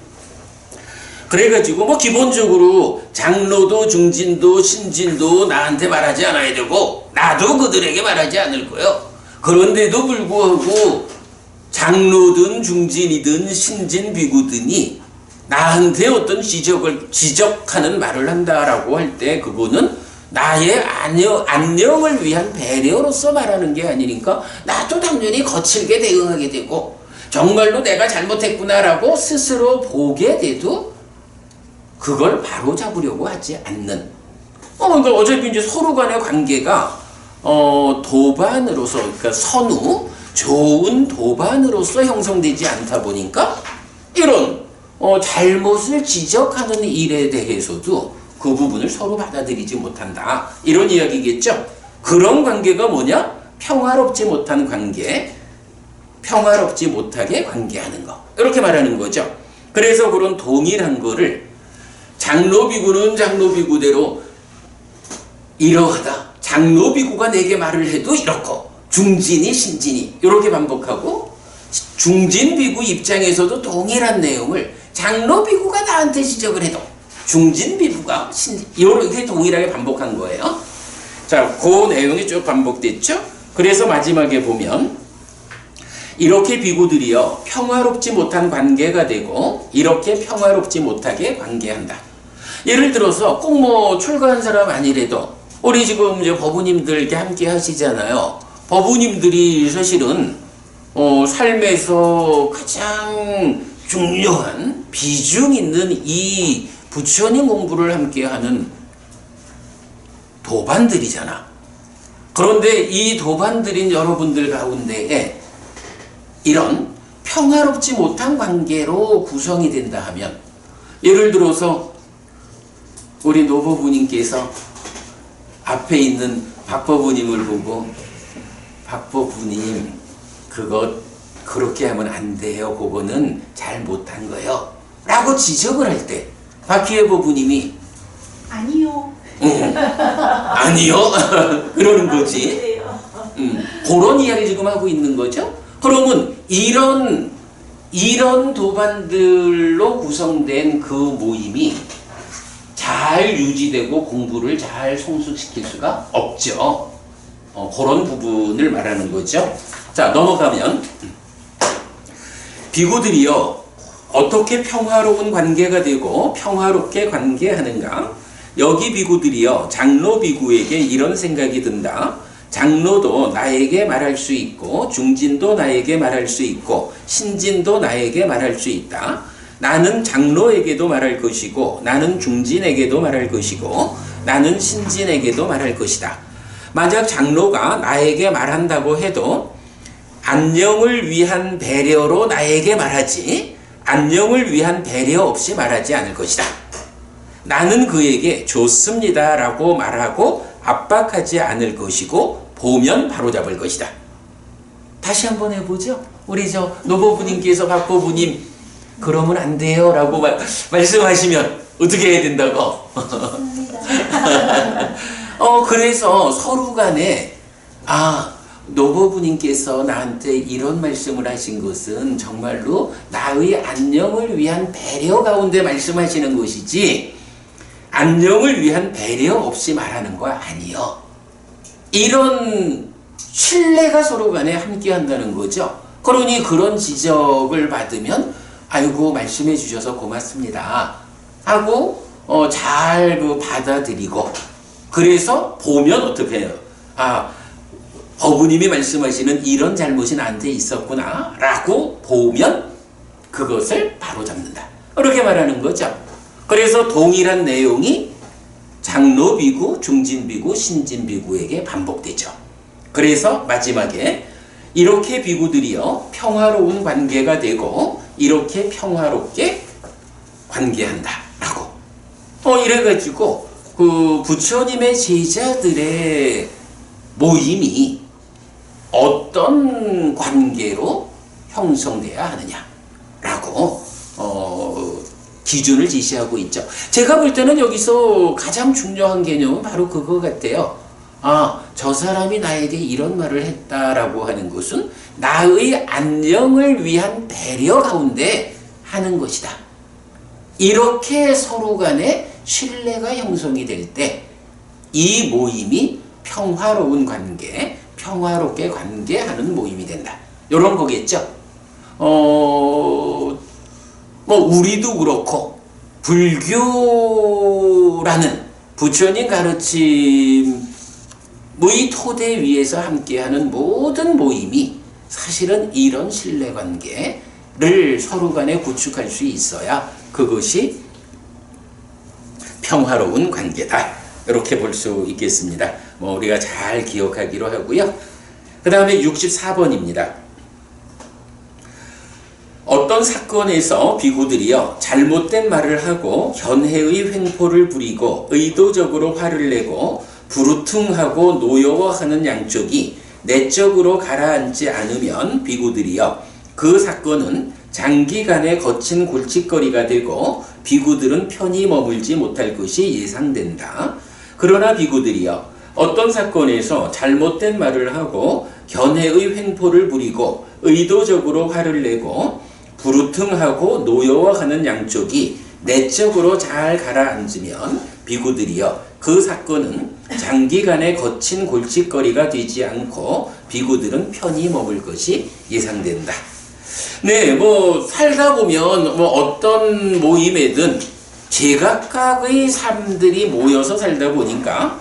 그래가지고 뭐 기본적으로 장로도 중진도 신진도 나한테 말하지 않아야 되고 나도 그들에게 말하지 않을 거예요. 그런데도 불구하고 장로든 중진이든 신진 비구든이 나한테 어떤 지적하는 말을 한다라고 할 때 그거는 나의 안녕을 위한 배려로서 말하는 게 아니니까 나도 당연히 거칠게 대응하게 되고 정말로 내가 잘못했구나라고 스스로 보게 돼도 그걸 바로잡으려고 하지 않는 그러니까 어차피 이제 서로 간의 관계가 도반으로서 그러니까 선후 좋은 도반으로서 형성되지 않다 보니까 이런 잘못을 지적하는 일에 대해서도 그 부분을 서로 받아들이지 못한다. 이런 이야기겠죠. 그런 관계가 뭐냐? 평화롭지 못한 관계, 평화롭지 못하게 관계하는 거. 이렇게 말하는 거죠. 그래서 그런 동일한 거를 장로비구는 장로비구대로 이러하다. 장로비구가 내게 말을 해도 이렇고 중진이 신진이 이렇게 반복하고 중진비구 입장에서도 동일한 내용을 장로비구가 나한테 지적을 해도 중진비구가 이렇게 동일하게 반복한 거예요. 자, 그 내용이 쭉 반복됐죠. 그래서 마지막에 보면 이렇게 비구들이여 평화롭지 못한 관계가 되고 이렇게 평화롭지 못하게 관계한다. 예를 들어서 꼭 뭐 출가한 사람 아니래도 우리 지금 이제 법우님들 이렇게 함께 하시잖아요. 법우님들이 사실은 삶에서 가장 중요한 비중 있는 이 부처님 공부를 함께하는 도반들이잖아. 그런데 이 도반들인 여러분들 가운데에 이런 평화롭지 못한 관계로 구성이 된다 하면 예를 들어서 우리 노법우님께서 앞에 있는 박법우님을 보고 박법우님 그거 그렇게 하면 안 돼요. 그거는 잘 못한 거예요. 라고 지적을 할 때 박희애 법우님이 아니요. 아니요. 그러는 거지. 그런 이야기 지금 하고 있는 거죠. 그러면 이런 이런 도반들로 구성된 그 모임이 잘 유지되고 공부를 잘 성숙시킬 수가 없죠. 그런 부분을 말하는 거죠. 자, 넘어가면 비구들이요 어떻게 평화로운 관계가 되고 평화롭게 관계하는가. 여기 비구들이요 장로 비구에게 이런 생각이 든다. 장로도 나에게 말할 수 있고 중진도 나에게 말할 수 있고 신진도 나에게 말할 수 있다. 나는 장로에게도 말할 것이고 나는 중진에게도 말할 것이고 나는 신진에게도 말할 것이다. 만약 장로가 나에게 말한다고 해도 안녕을 위한 배려로 나에게 말하지 안녕을 위한 배려 없이 말하지 않을 것이다. 나는 그에게 좋습니다 라고 말하고 압박하지 않을 것이고 보면 바로잡을 것이다. 다시 한번 해보죠. 우리 노보부님께서 박보부님 그러면 안 돼요 라고 말씀하시면 어떻게 해야 된다고? 그래서 서로 간에 노보부님께서 나한테 이런 말씀을 하신 것은 정말로 나의 안녕을 위한 배려 가운데 말씀하시는 것이지 안녕을 위한 배려 없이 말하는 거 아니요. 이런 신뢰가 서로 간에 함께 한다는 거죠. 그러니 그런 지적을 받으면 아이고 말씀해 주셔서 고맙습니다 하고 잘 받아들이고 그래서 보면 어떻게 해요? 어부님이 말씀하시는 이런 잘못이 나한테 있었구나 라고 보면 그것을 바로잡는다. 이렇게 말하는 거죠. 그래서 동일한 내용이 장로비구, 중진비구, 신진비구에게 반복되죠. 그래서 마지막에 이렇게 비구들이요 평화로운 관계가 되고 이렇게 평화롭게 관계한다 라고 이래가지고 그 부처님의 제자들의 모임이 어떤 관계로 형성돼야 하느냐라고 기준을 제시하고 있죠. 제가 볼 때는 여기서 가장 중요한 개념은 바로 그거 같아요. 저 사람이 나에게 이런 말을 했다라고 하는 것은 나의 안녕을 위한 배려 가운데 하는 것이다. 이렇게 서로 간에 신뢰가 형성이 될 때 이 모임이 평화로운 관계, 평화롭게 관계하는 모임이 된다. 이런 거겠죠. 우리도 그렇고 불교라는 부처님 가르침의 토대 위에서 함께하는 모든 모임이 사실은 이런 신뢰관계를 서로 간에 구축할 수 있어야 그것이 평화로운 관계다. 이렇게 볼 수 있겠습니다. 우리가 잘 기억하기로 하고요. 그 다음에 64번입니다. 어떤 사건에서 비구들이요 잘못된 말을 하고 견해의 횡포를 부리고 의도적으로 화를 내고 부르퉁하고 노여워하는 양쪽이 내적으로 가라앉지 않으면 비구들이요 그 사건은 장기간의 거친 골칫거리가 되고 비구들은 편히 머물지 못할 것이 예상된다. 그러나 비구들이요 어떤 사건에서 잘못된 말을 하고 견해의 횡포를 부리고 의도적으로 화를 내고 부르퉁하고 노여워하는 양쪽이 내적으로 잘 가라앉으면 비구들이여 그 사건은 장기간의 거친 골칫거리가 되지 않고 비구들은 편히 머물 것이 예상된다. 네, 살다 보면 어떤 모임에든 제각각의 사람들이 모여서 살다 보니까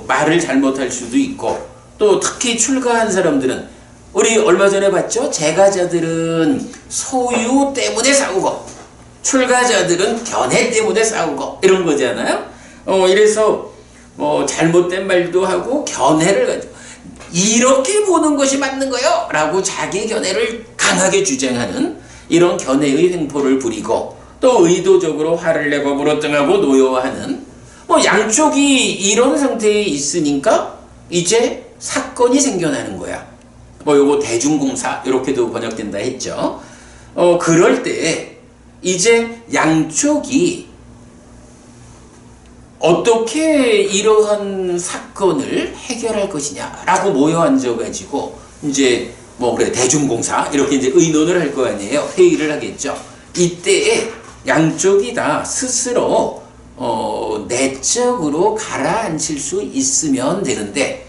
말을 잘못할 수도 있고 또 특히 출가한 사람들은 우리 얼마 전에 봤죠? 재가자들은 소유 때문에 싸우고 출가자들은 견해 때문에 싸우고 이런 거잖아요. 이래서 잘못된 말도 하고 견해를 가지고 이렇게 보는 것이 맞는 거요 라고 자기 견해를 강하게 주장하는 이런 견해의 횡포를 부리고 또 의도적으로 화를 내고 물어뜯하고 노여워하는 양쪽이 이런 상태에 있으니까 이제 사건이 생겨나는 거야. 요거 대중공사 이렇게도 번역된다 했죠. 그럴 때 이제 양쪽이 어떻게 이러한 사건을 해결할 것이냐라고 모여 앉아가지고 이제 뭐 그래 대중공사 이렇게 이제 의논을 할 거 아니에요. 회의를 하겠죠. 이때에 양쪽이 다 스스로 내적으로 가라앉힐 수 있으면 되는데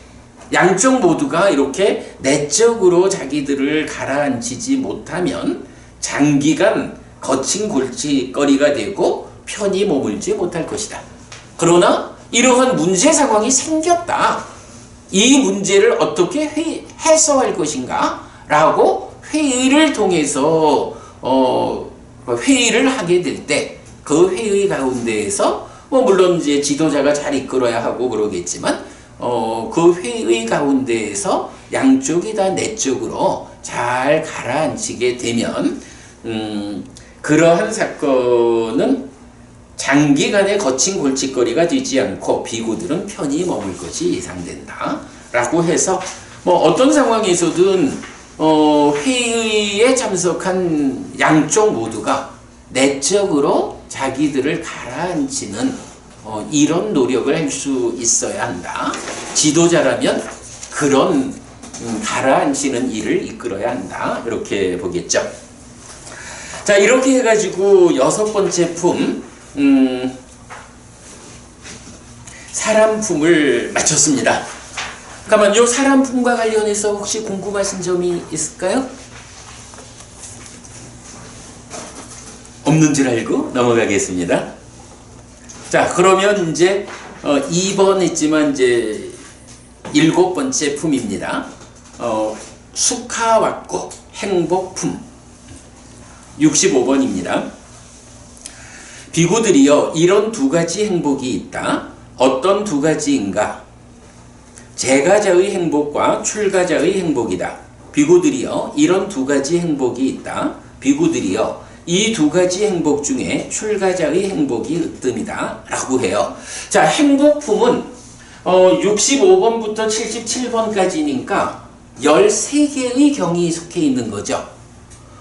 양쪽 모두가 이렇게 내적으로 자기들을 가라앉히지 못하면 장기간 거친 골칫거리가 되고 편히 머물지 못할 것이다. 그러나 이러한 문제 상황이 생겼다. 이 문제를 어떻게 해소할 것인가? 라고 회의를 통해서 회의를 하게 될 때 그 회의 가운데에서 뭐 물론 이제 지도자가 잘 이끌어야 하고 그러겠지만 그 회의 가운데에서 양쪽이 다 내적으로 잘 가라앉히게 되면 그러한 사건은 장기간의 거친 골칫거리가 되지 않고 비구들은 편히 머물 것이 예상된다. 라고 해서 뭐 어떤 상황에서든 회의에 참석한 양쪽 모두가 내적으로 자기들을 가라앉히는 이런 노력을 할 수 있어야 한다. 지도자라면 그런 가라앉히는 일을 이끌어야 한다. 이렇게 보겠죠. 자, 이렇게 해가지고 6번째 품 사람 품을 마쳤습니다. 잠깐만, 요 사람 품과 관련해서 혹시 궁금하신 점이 있을까요? 없는 줄 알고 넘어가겠습니다. 자, 그러면 이제 2번 했지만 이제 7번째 품입니다. 수카왔고 행복품 65번입니다. 비구들이여 이런 두 가지 행복이 있다. 어떤 두 가지인가? 제가자의 행복과 출가자의 행복이다. 비구들이여 이런 두 가지 행복이 있다. 비구들이여 이 두 가지 행복 중에 출가자의 행복이 으뜸이다. 라고 해요. 자, 행복품은 65번부터 77번까지니까 13개의 경이 속해 있는 거죠.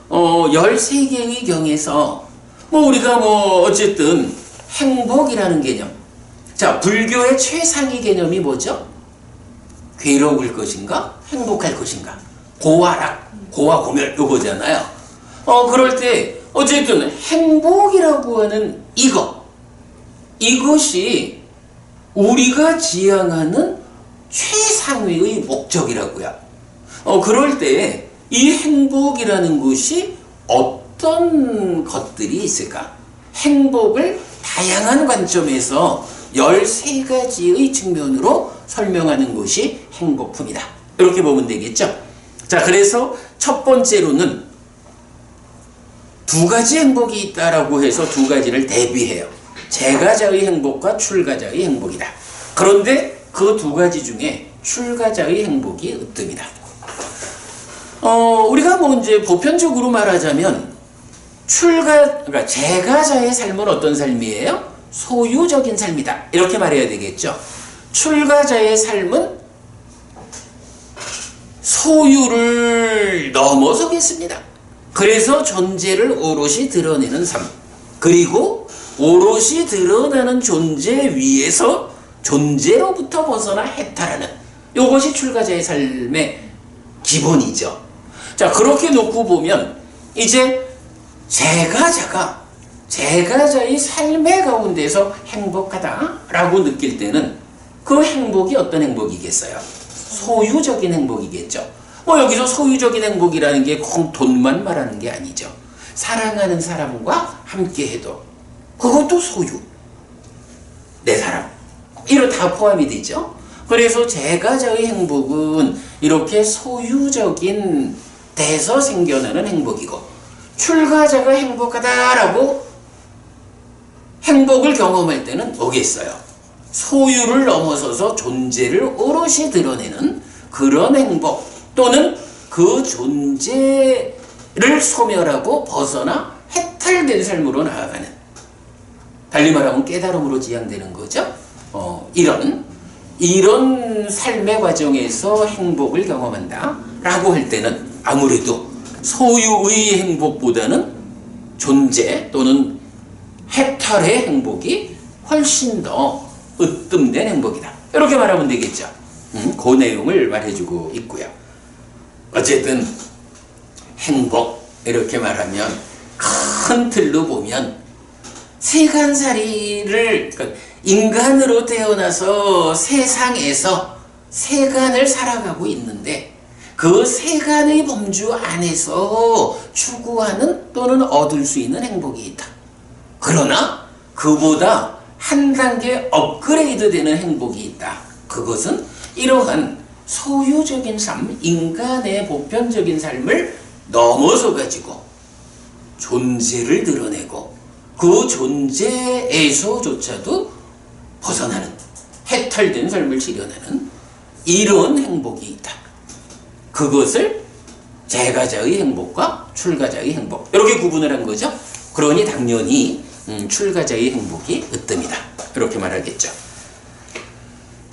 13개의 경에서 뭐 우리가 뭐 어쨌든 행복이라는 개념. 자, 불교의 최상위 개념이 뭐죠? 괴로울 것인가? 행복할 것인가? 고화락, 고화고멸 요거잖아요. 그럴 때 어쨌든 행복이라고 하는 이것이 우리가 지향하는 최상위의 목적이라고요. 그럴 때 이 행복이라는 것이 어떤 것들이 있을까? 행복을 다양한 관점에서 13가지의 측면으로 설명하는 것이 행복품이다. 이렇게 보면 되겠죠? 자, 그래서 첫 번째로는 두 가지 행복이 있다라고 해서 두 가지를 대비해요. 제가자의 행복과 출가자의 행복이다. 그런데 그 두 가지 중에 출가자의 행복이 으뜸이다. 우리가 뭐 이제 보편적으로 말하자면 그러니까 제가자의 삶은 어떤 삶이에요? 소유적인 삶이다. 이렇게 말해야 되겠죠. 출가자의 삶은 소유를 넘어서겠습니다. 그래서 존재를 오롯이 드러내는 삶. 그리고 오롯이 드러나는 존재 위에서 존재로부터 벗어나 해탈하는 이것이 출가자의 삶의 기본이죠. 자, 그렇게 놓고 보면 이제 제가자의 삶의 가운데서 행복하다라고 느낄 때는 그 행복이 어떤 행복이겠어요? 소유적인 행복이겠죠. 뭐 여기서 소유적인 행복이라는 게 꼭 돈만 말하는 게 아니죠. 사랑하는 사람과 함께해도 그것도 소유. 내 사람. 이런 다 포함이 되죠. 그래서 제가자의 행복은 이렇게 소유적인 데서 생겨나는 행복이고, 출가자가 행복하다라고 행복을 경험할 때는 뭐겠어요? 소유를 넘어서서 존재를 오롯이 드러내는 그런 행복, 또는 그 존재를 소멸하고 벗어나 해탈된 삶으로 나아가는, 달리 말하면 깨달음으로 지향되는 거죠. 이런 삶의 과정에서 행복을 경험한다 라고 할 때는 아무래도 소유의 행복보다는 존재 또는 해탈의 행복이 훨씬 더 으뜸된 행복이다. 이렇게 말하면 되겠죠. 그 내용을 말해주고 있고요. 어쨌든 행복 이렇게 말하면 큰 틀로 보면 세간살이를 그러니까 인간으로 태어나서 세상에서 세간을 살아가고 있는데 그 세간의 범주 안에서 추구하는 또는 얻을 수 있는 행복이 있다. 그러나 그보다 한 단계 업그레이드 되는 행복이 있다. 그것은 이러한 소유적인 삶, 인간의 보편적인 삶을 넘어서 가지고 존재를 드러내고 그 존재에서조차도 벗어나는 해탈된 삶을 실현하는 이런 행복이 있다. 그것을 재가자의 행복과 출가자의 행복 이렇게 구분을 한 거죠. 그러니 당연히 출가자의 행복이 으뜸이다. 이렇게 말하겠죠.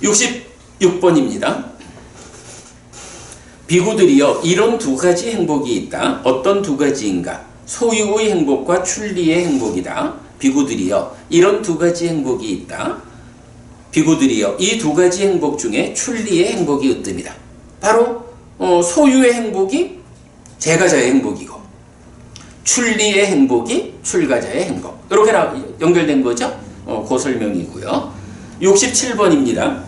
66번입니다. 비구들이여 이런 두 가지 행복이 있다. 어떤 두 가지인가? 소유의 행복과 출리의 행복이다. 비구들이여 이런 두 가지 행복이 있다. 비구들이여 이 두 가지 행복 중에 출리의 행복이 으뜸이다. 바로 소유의 행복이 재가자의 행복이고 출리의 행복이 출가자의 행복 이렇게 연결된 거죠. 그 설명이고요. 67번입니다.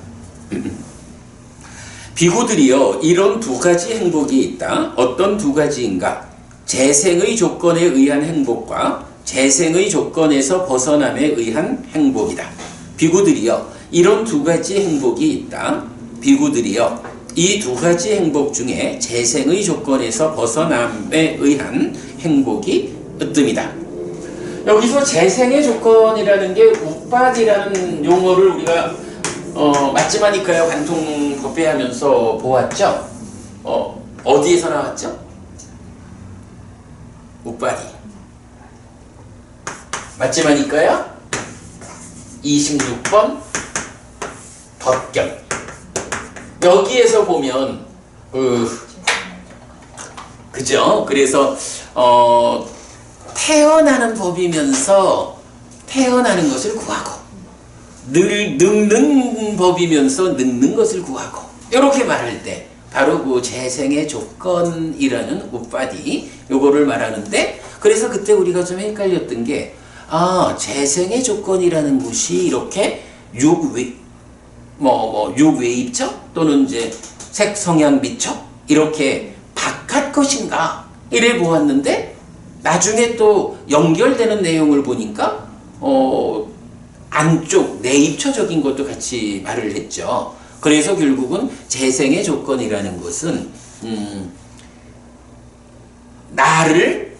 비구들이여 이런 두 가지 행복이 있다. 어떤 두 가지인가? 재생의 조건에 의한 행복과 재생의 조건에서 벗어남에 의한 행복이다. 비구들이여 이런 두 가지 행복이 있다. 비구들이여 이 두 가지 행복 중에 재생의 조건에서 벗어남에 의한 행복이 으뜸이다. 여기서 재생의 조건이라는 게 우빠디라는 용어를 우리가 맞지마니까요 관통 법배하면서 보았죠. 어디에서 나왔죠? 우빠디. 맞지마니까요 26번 덧경. 여기에서 보면 그죠? 그래서 태어나는 법이면서 태어나는 것을 구하고 늙는 법이면서 늙는 것을 구하고 이렇게 말할 때 바로 그 재생의 조건이라는 우빠디 요거를 말하는데 그래서 그때 우리가 좀 헷갈렸던 게 재생의 조건이라는 것이 이렇게 육외입적 또는 이제 색성향 미척 이렇게 바깥 것인가 이래 보았는데 나중에 또 연결되는 내용을 보니까 안쪽 내입처적인 것도 같이 말을 했죠. 그래서 결국은 재생의 조건이라는 것은 나를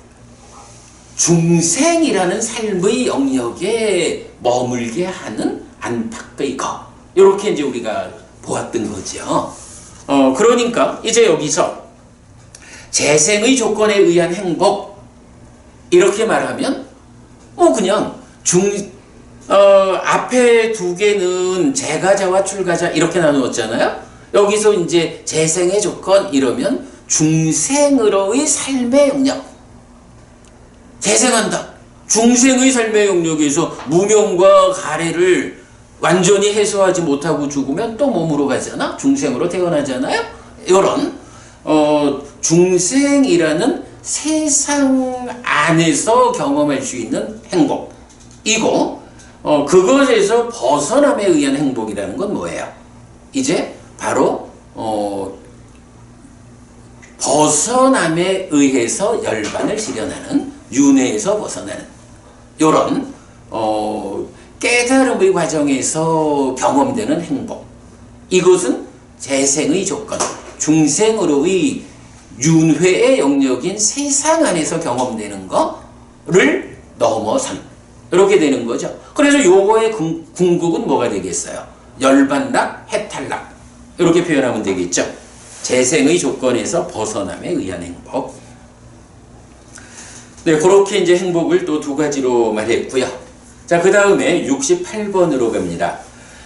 중생이라는 삶의 영역에 머물게 하는 안팎의 것 이렇게 이제 우리가 보았던 거죠. 그러니까 이제 여기서 재생의 조건에 의한 행복 이렇게 말하면 그냥 앞에 두 개는 재가자와 출가자 이렇게 나누었잖아요. 여기서 이제 재생의 조건 이러면 중생으로의 삶의 영역 재생한다. 중생의 삶의 영역에서 무명과 가래를 완전히 해소하지 못하고 죽으면 또 몸으로 가잖아. 중생으로 태어나잖아요. 이런 중생이라는 세상 안에서 경험할 수 있는 행복이고 그것에서 벗어남에 의한 행복이라는 건 뭐예요? 이제 바로 벗어남에 의해서 열반을 실현하는 윤회에서 벗어나는 이런 깨달음의 과정에서 경험되는 행복 이것은 재생의 조건 중생으로의 윤회의 영역인 세상 안에서 경험되는 거를 넘어선 이렇게 되는 거죠. 그래서 요거의 궁극은 뭐가 되겠어요? 열반락, 해탈락 이렇게 표현하면 되겠죠. 재생의 조건에서 벗어남에 의한 행복. 네, 그렇게 이제 행복을 또 두 가지로 말했고요. 자, 그 다음에 68번으로 갑니다.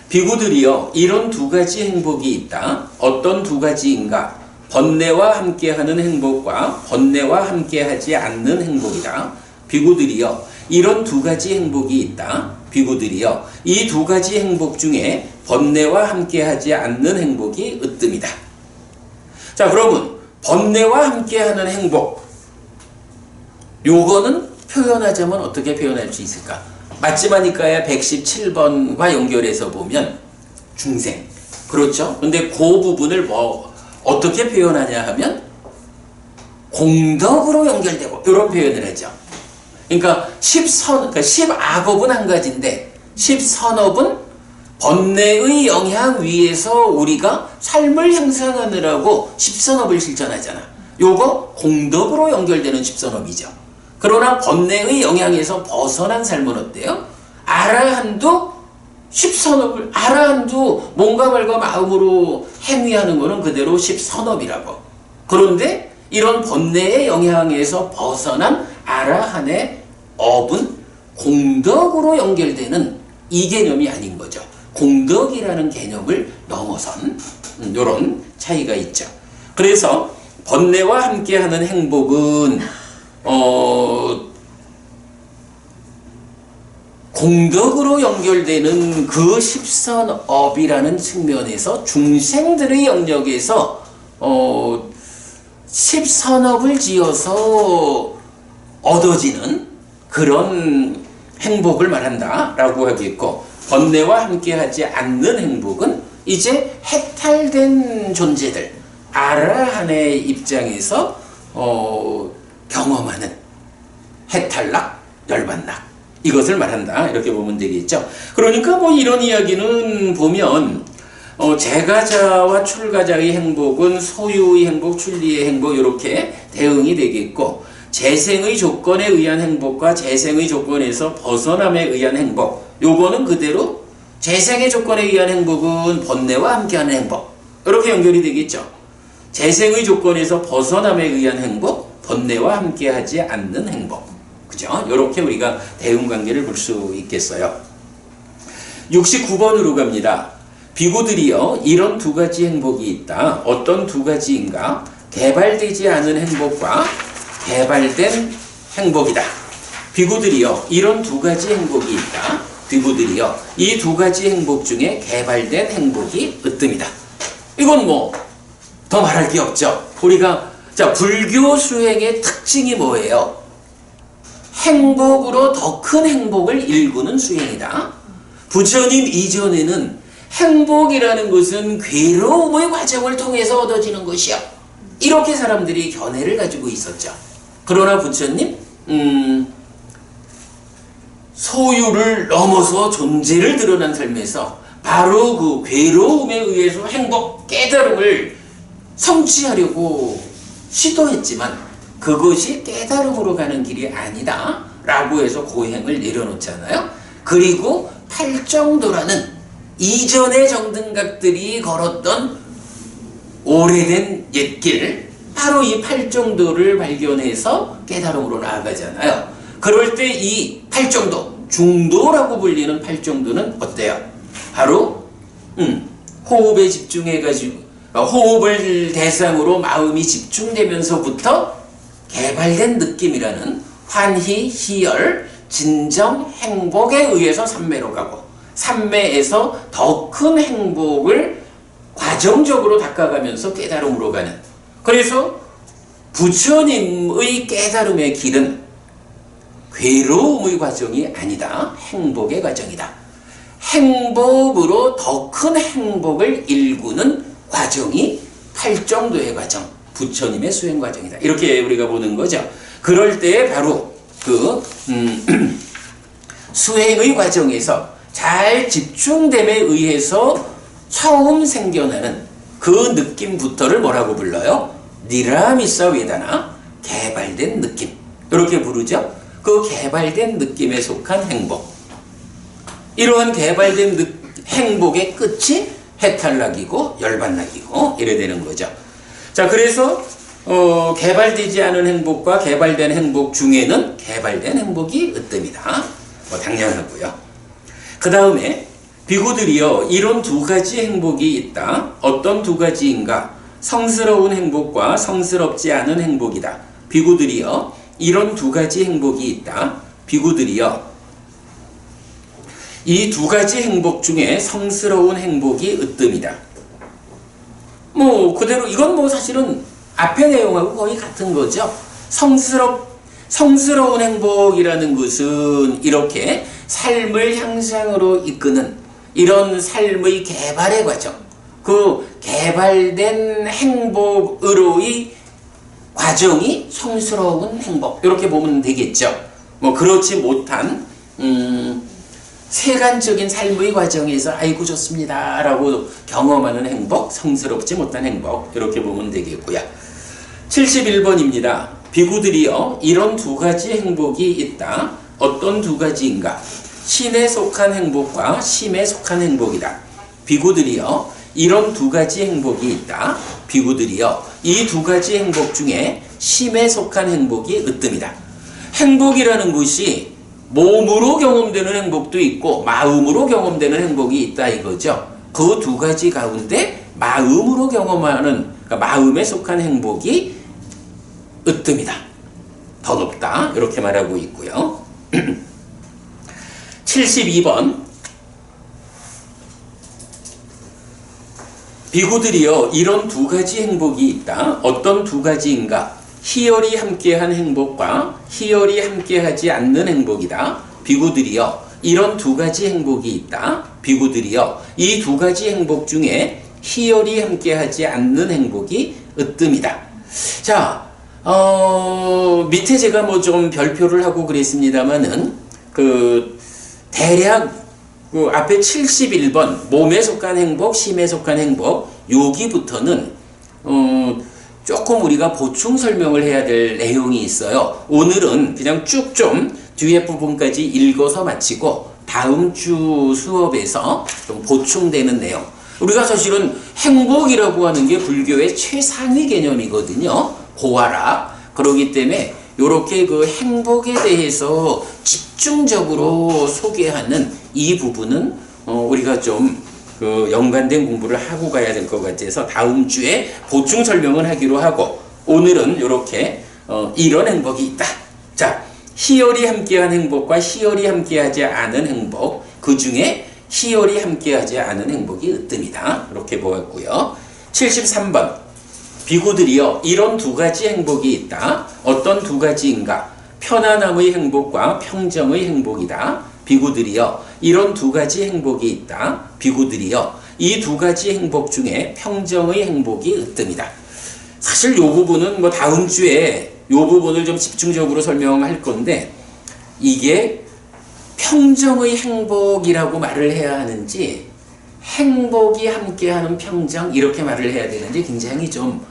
비구들이여 이런 두 가지 행복이 있다. 어떤 두 가지인가? 번뇌와 함께하는 행복과 번뇌와 함께하지 않는 행복이다. 비구들이여 이런 두 가지 행복이 있다. 비구들이여 이 두 가지 행복 중에 번뇌와 함께하지 않는 행복이 으뜸이다. 자, 그러면 번뇌와 함께하는 행복. 요거는 표현하자면 어떻게 표현할 수 있을까? 맞지마니까야 117번과 연결해서 보면 중생. 그렇죠? 근데 그 부분을 뭐 어떻게 표현하냐 하면 공덕으로 연결되고 이런 표현을 하죠. 그러니까 10악업은 한 가지인데 10선업은 번뇌의 영향 위에서 우리가 삶을 향상하느라고 10선업을 실천하잖아. 요거 공덕으로 연결되는 10선업이죠. 그러나 번뇌의 영향에서 벗어난 삶은 어때요? 아라한도 10선업을, 아라한도 몸과 말과 마음으로 행위하는 거는 그대로 10선업이라고. 그런데 이런 번뇌의 영향에서 벗어난 아라한의 업은 공덕으로 연결되는 이 개념이 아닌 거죠. 공덕이라는 개념을 넘어선 이런 차이가 있죠. 그래서 번뇌와 함께하는 행복은 공덕으로 연결되는 그 십선업이라는 측면에서 중생들의 영역에서 십선업을 지어서 얻어지는 그런 행복을 말한다라고 하겠고, 번뇌와 함께하지 않는 행복은 이제 해탈된 존재들, 아라한의 입장에서 경험하는 해탈락, 열반락, 이것을 말한다, 이렇게 보면 되겠죠. 그러니까 뭐 이런 이야기는 보면 재가자와 출가자의 행복은 소유의 행복, 출리의 행복 이렇게 대응이 되겠고, 재생의 조건에 의한 행복과 재생의 조건에서 벗어남에 의한 행복, 요거는 그대로 재생의 조건에 의한 행복은 번뇌와 함께하는 행복, 이렇게 연결이 되겠죠. 재생의 조건에서 벗어남에 의한 행복, 번뇌와 함께하지 않는 행복, 그죠? 이렇게 우리가 대응 관계를 볼 수 있겠어요. 69번으로 갑니다. 비구들이여, 이런 두 가지 행복이 있다. 어떤 두 가지인가? 개발되지 않은 행복과 개발된 행복이다. 비구들이여, 이런 두 가지 행복이 있다. 비구들이여, 이 두 가지 행복 중에 개발된 행복이 으뜸이다. 이건 뭐 더 말할 게 없죠. 우리가 불교 수행의 특징이 뭐예요? 행복으로 더 큰 행복을 일구는 수행이다. 부처님 이전에는 행복이라는 것은 괴로움의 과정을 통해서 얻어지는 것이야, 이렇게 사람들이 견해를 가지고 있었죠. 그러나 부처님 소유를 넘어서 존재를 드러난 삶에서 바로 그 괴로움에 의해서 행복, 깨달음을 성취하려고 시도했지만 그것이 깨달음으로 가는 길이 아니다 라고 해서 고행을 내려놓잖아요. 그리고 팔정도라는 이전의 정등각들이 걸었던 오래된 옛길, 바로 이 팔정도를 발견해서 깨달음으로 나아가잖아요. 그럴 때 이 팔정도, 중도라고 불리는 팔정도는 어때요? 바로 호흡에 집중해가지고 호흡을 대상으로 마음이 집중되면서부터 개발된 느낌이라는 환희, 희열, 진정, 행복에 의해서 삼매로 가고, 삼매에서 더 큰 행복을 과정적으로 닦아가면서 깨달음으로 가는, 그래서 부처님의 깨달음의 길은 괴로움의 과정이 아니다, 행복의 과정이다. 행복으로 더 큰 행복을 일구는 과정이 팔정도의 과정, 부처님의 수행 과정이다, 이렇게 우리가 보는 거죠. 그럴 때 바로 그 수행의 과정에서 잘 집중됨에 의해서 처음 생겨나는 그 느낌부터를 뭐라고 불러요? 니라미사 웨다나, 개발된 느낌, 이렇게 부르죠. 그 개발된 느낌에 속한 행복, 이러한 개발된 행복의 끝이 해탈락이고 열반락이고 이래 되는 거죠. 자, 그래서 개발되지 않은 행복과 개발된 행복 중에는 개발된 행복이 으뜸이다, 뭐 당연하고요. 그 다음에 비구들이여, 이런 두 가지 행복이 있다. 어떤 두 가지인가? 성스러운 행복과 성스럽지 않은 행복이다. 비구들이여, 이런 두 가지 행복이 있다. 비구들이여, 이 두 가지 행복 중에 성스러운 행복이 으뜸이다. 뭐 그대로 이건 뭐 사실은 앞의 내용하고 거의 같은 거죠. 성스러운 행복이라는 것은 이렇게 삶을 향상으로 이끄는 이런 삶의 개발의 과정, 그 개발된 행복으로의 과정이 성스러운 행복, 이렇게 보면 되겠죠. 뭐 그렇지 못한 세간적인 삶의 과정에서 아이고 좋습니다 라고 경험하는 행복, 성스럽지 못한 행복, 이렇게 보면 되겠고요. 71번입니다. 비구들이여 이런 두 가지 행복이 있다. 어떤 두 가지인가? 신에 속한 행복과 심에 속한 행복이다. 비구들이여 이런 두 가지 행복이 있다. 비구들이여 이 두 가지 행복 중에 심에 속한 행복이 으뜸이다. 행복이라는 것이 몸으로 경험되는 행복도 있고 마음으로 경험되는 행복이 있다 이거죠. 그 두 가지 가운데 마음으로 경험하는, 그러니까 마음에 속한 행복이 으뜸이다. 더 높다. 이렇게 말하고 있고요. 72번 비구들이여 이런 두 가지 행복이 있다. 어떤 두 가지인가? 희열이 함께한 행복과 희열이 함께하지 않는 행복이다. 비구들이여 이런 두 가지 행복이 있다. 비구들이여 이 두 가지 행복 중에 희열이 함께하지 않는 행복이 으뜸이다. 자, 밑에 제가 뭐 좀 별표를 하고 그랬습니다만은 대략 앞에 71번 몸에 속한 행복, 심에 속한 행복, 여기부터는 조금 우리가 보충 설명을 해야 될 내용이 있어요. 오늘은 그냥 쭉 좀 뒤에 부분까지 읽어서 마치고 다음 주 수업에서 좀 보충되는 내용. 우리가 사실은 행복이라고 하는 게 불교의 최상위 개념이거든요. 고하락. 그렇기 때문에 이렇게 그 행복에 대해서 집중적으로 소개하는 이 부분은 우리가 좀 연관된 공부를 하고 가야 될 것 같아서 다음 주에 보충 설명을 하기로 하고, 오늘은 이렇게 이런 행복이 있다. 자, 희열이 함께한 행복과 희열이 함께하지 않은 행복, 그 중에 희열이 함께하지 않은 행복이 으뜸이다. 이렇게 보았고요. 73번 비구들이여 이런 두 가지 행복이 있다. 어떤 두 가지인가? 편안함의 행복과 평정의 행복이다. 비구들이여 이런 두 가지 행복이 있다. 비구들이여 이 두 가지 행복 중에 평정의 행복이 으뜸이다. 사실 이 부분은 뭐 다음 주에 이 부분을 좀 집중적으로 설명할 건데, 이게 평정의 행복이라고 말을 해야 하는지 행복이 함께하는 평정 이렇게 말을 해야 되는지 굉장히 좀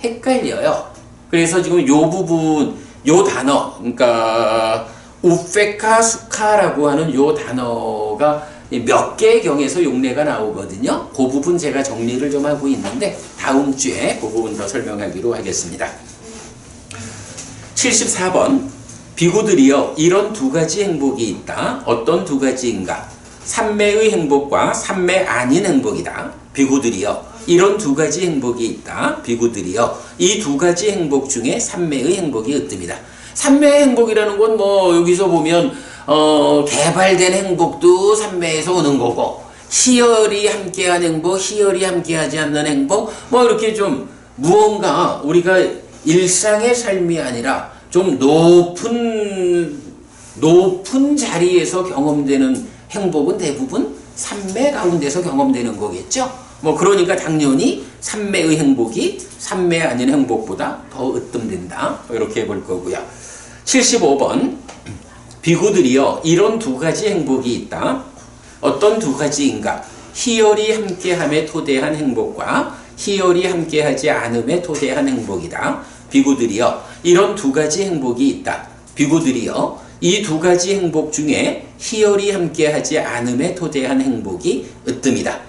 헷갈려요. 그래서 지금 이 부분, 이 단어, 그러니까 우페카 수카라고 하는 이 단어가 몇 개의 경에서 용례가 나오거든요. 그 부분 제가 정리를 좀 하고 있는데 다음 주에 그 부분 더 설명하기로 하겠습니다. 74번 비구들이여 이런 두 가지 행복이 있다. 어떤 두 가지인가? 삼매의 행복과 삼매 아닌 행복이다. 비구들이여 이런 두 가지 행복이 있다. 비구들이여 이 두 가지 행복 중에 삼매의 행복이 으뜸이다. 삼매의 행복이라는 건 뭐 여기서 보면 개발된 행복도 삼매에서 오는 거고, 희열이 함께한 행복, 희열이 함께하지 않는 행복, 뭐 이렇게 좀 무언가 우리가 일상의 삶이 아니라 좀 높은 자리에서 경험되는 행복은 대부분 삼매 가운데서 경험되는 거겠죠. 뭐 그러니까 당연히 삼매의 행복이 삼매 아닌 행복보다 더 으뜸된다. 이렇게 볼 거고요. 75번 비구들이여 이런 두 가지 행복이 있다. 어떤 두 가지인가? 희열이 함께함에 토대한 행복과 희열이 함께하지 않음에 토대한 행복이다. 비구들이여 이런 두 가지 행복이 있다. 비구들이여 이 두 가지 행복 중에 희열이 함께하지 않음에 토대한 행복이 으뜸이다.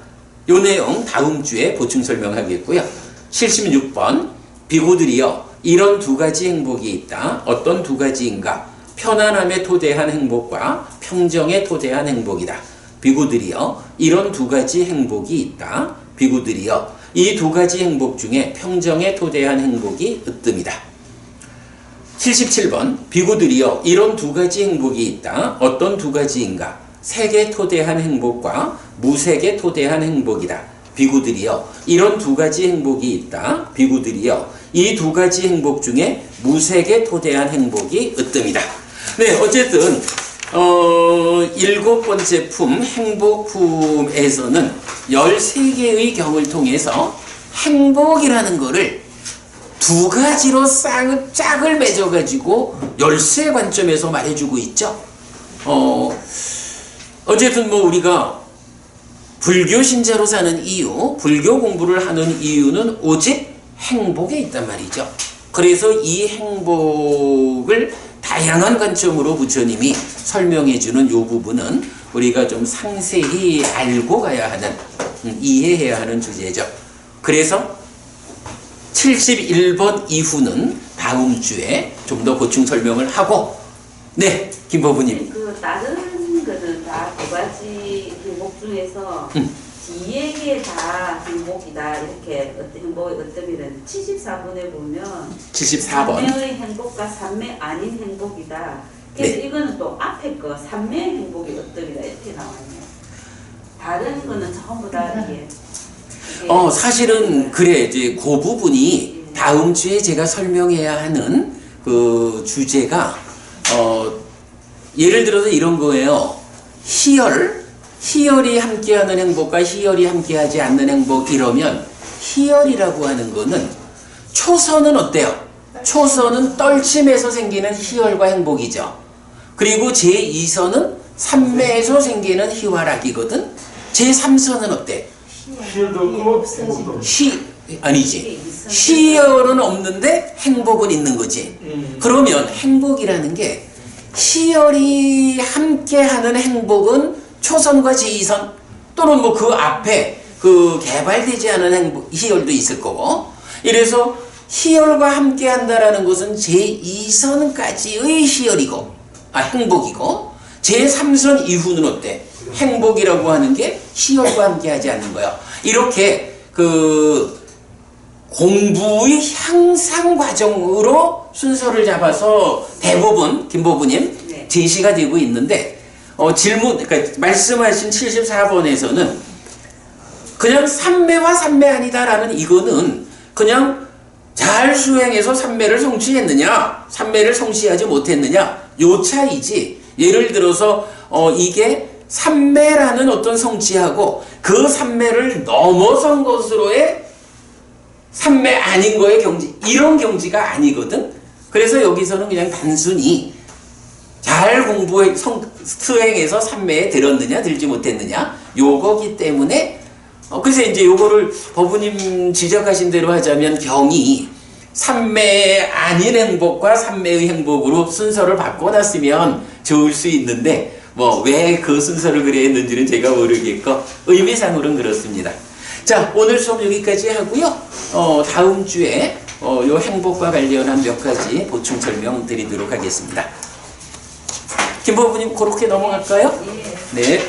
요 내용 다음 주에 보충 설명하겠고요. 76번 비구들이여 이런 두 가지 행복이 있다. 어떤 두 가지인가? 편안함에 토대한 행복과 평정에 토대한 행복이다. 비구들이여 이런 두 가지 행복이 있다. 비구들이여 이 두 가지 행복 중에 평정에 토대한 행복이 으뜸이다. 77번 비구들이여 이런 두 가지 행복이 있다. 어떤 두 가지인가? 색에 토대한 행복과 무색에 토대한 행복이다. 비구들이요. 이런 두 가지 행복이 있다. 비구들이요. 이 두 가지 행복 중에 무색에 토대한 행복이 으뜸이다. 네, 어쨌든 7번째 품 행복품에서는 13개의 경을 통해서 행복이라는 거를 두 가지로 짝을 맺어가지고 열쇠 관점에서 말해주고 있죠. 어쨌든 뭐 우리가 불교 신자로 사는 이유, 불교 공부를 하는 이유는 오직 행복에 있단 말이죠. 그래서 이 행복을 다양한 관점으로 부처님이 설명해주는 이 부분은 우리가 좀 상세히 알고 가야 하는, 이해해야 하는 주제죠. 그래서 71번 이후는 다음 주에 좀 더 보충 설명을 하고, 네, 김법우님. 그 다른 거는 다 두 가지 행복 중에서 뒤에게 다 행복이다 이렇게 행복의 어떤 74번에 보면 74번. 삼매의 행복과 삼매 아닌 행복이다. 그래서 네. 이거는 또 앞에 거 삼매 행복의 어떤이다 이렇게 나와요. 다른 거는 전부 다 이게 사실은 그래 이제 그 부분이 다음 주에 제가 설명해야 하는 그 주제가 예를 들어서 이런 거예요. 희열이 함께하는 행복과 희열이 함께하지 않는 행복 이러면 희열이라고 하는 거는 초선은 어때요? 초선은 떨침에서 생기는 희열과 행복이죠. 그리고 제2선은 삼매에서 생기는 희화락이거든. 제3선은 어때? 희열도 없고 행복도 아니지. 희열은 없는데 행복은 있는 거지. 그러면 행복이라는 게 희열이 함께하는 행복은 초선과 제2선 또는 뭐 그 앞에 그 개발되지 않은 행복, 희열도 있을 거고. 이래서 희열과 함께한다라는 것은 제2선까지의 희열이고, 행복이고, 제3선 이후는 어때? 행복이라고 하는 게 희열과 함께하지 않는 거야. 이렇게 그 공부의 향상 과정으로 순서를 잡아서 대부분 김보부님 네. 제시가 되고 있는데 그러니까 말씀하신 74번에서는 그냥 삼매와 삼매 아니다라는 이거는 그냥 잘 수행해서 삼매를 성취했느냐, 삼매를 성취하지 못했느냐 요 차이지. 예를 들어서 이게 삼매라는 어떤 성취하고 그 삼매를 넘어선 것으로의 삼매 아닌 거의 경지, 이런 경지가 아니거든. 그래서 여기서는 그냥 단순히 잘 수행해서 삼매에 들었느냐 들지 못했느냐 요거기 때문에 그래서 이제 요거를 법우님 지적하신 대로 하자면 경이 삼매 아닌 행복과 삼매의 행복으로 순서를 바꿔놨으면 좋을 수 있는데 뭐 왜 그 순서를 그래 했는지는 제가 모르겠고 의미상으로는 그렇습니다. 자, 오늘 수업 여기까지 하고요. 다음 주에 요 행복과 관련한 몇 가지 보충 설명 드리도록 하겠습니다. 김법우님 그렇게 넘어갈까요? 네.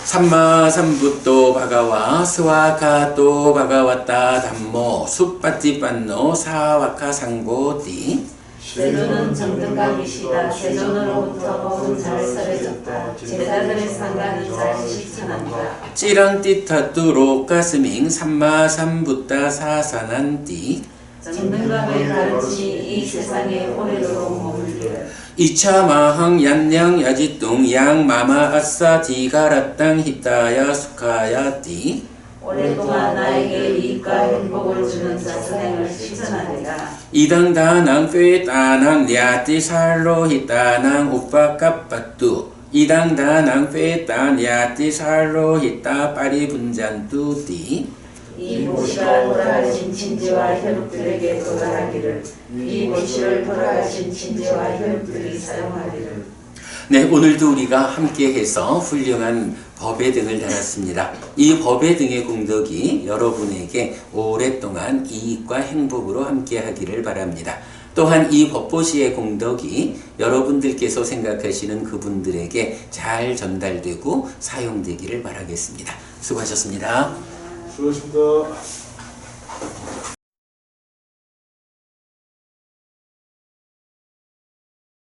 삼마삼부또 바가와 스와카또 바가와따 담모 숲바띠빤노 사와카 상고띠 세조는 정등감이시다. 세존으로부터 법은 잘 설해졌다. 제자들의 상가는 잘 실천한다. 찌랑띠타뚜로 가스밍 삼마삼부따 사산한띠 정등감을 가르치 이 세상에 오래도록 머물리라. 이차마항 얀냥 야지뚱 양마마 아싸 디가라땅 히타야 수카야띠 오랫동안 나에게 이익과 행복을 주는 자선행을 실천하리라. 이당다낭 꾀따낭 냐띠 살로 히따낭 우빠까빠뚜 이당다낭 꾀따 냐띠 살로 히따 빠리분잔뚜띠 이 모시가 돌아가신 친지와 혈육들에게 도달하기를, 이 모시를 돌아가신 친지와 혈육들이 사용하기를. 네, 오늘도 우리가 함께해서 훌륭한 법의 등을 달았습니다. 이 법의 등의 공덕이 여러분에게 오랫동안 이익과 행복으로 함께하기를 바랍니다. 또한 이 법보시의 공덕이 여러분들께서 생각하시는 그분들에게 잘 전달되고 사용되기를 바라겠습니다. 수고하셨습니다. 수고하셨습니다.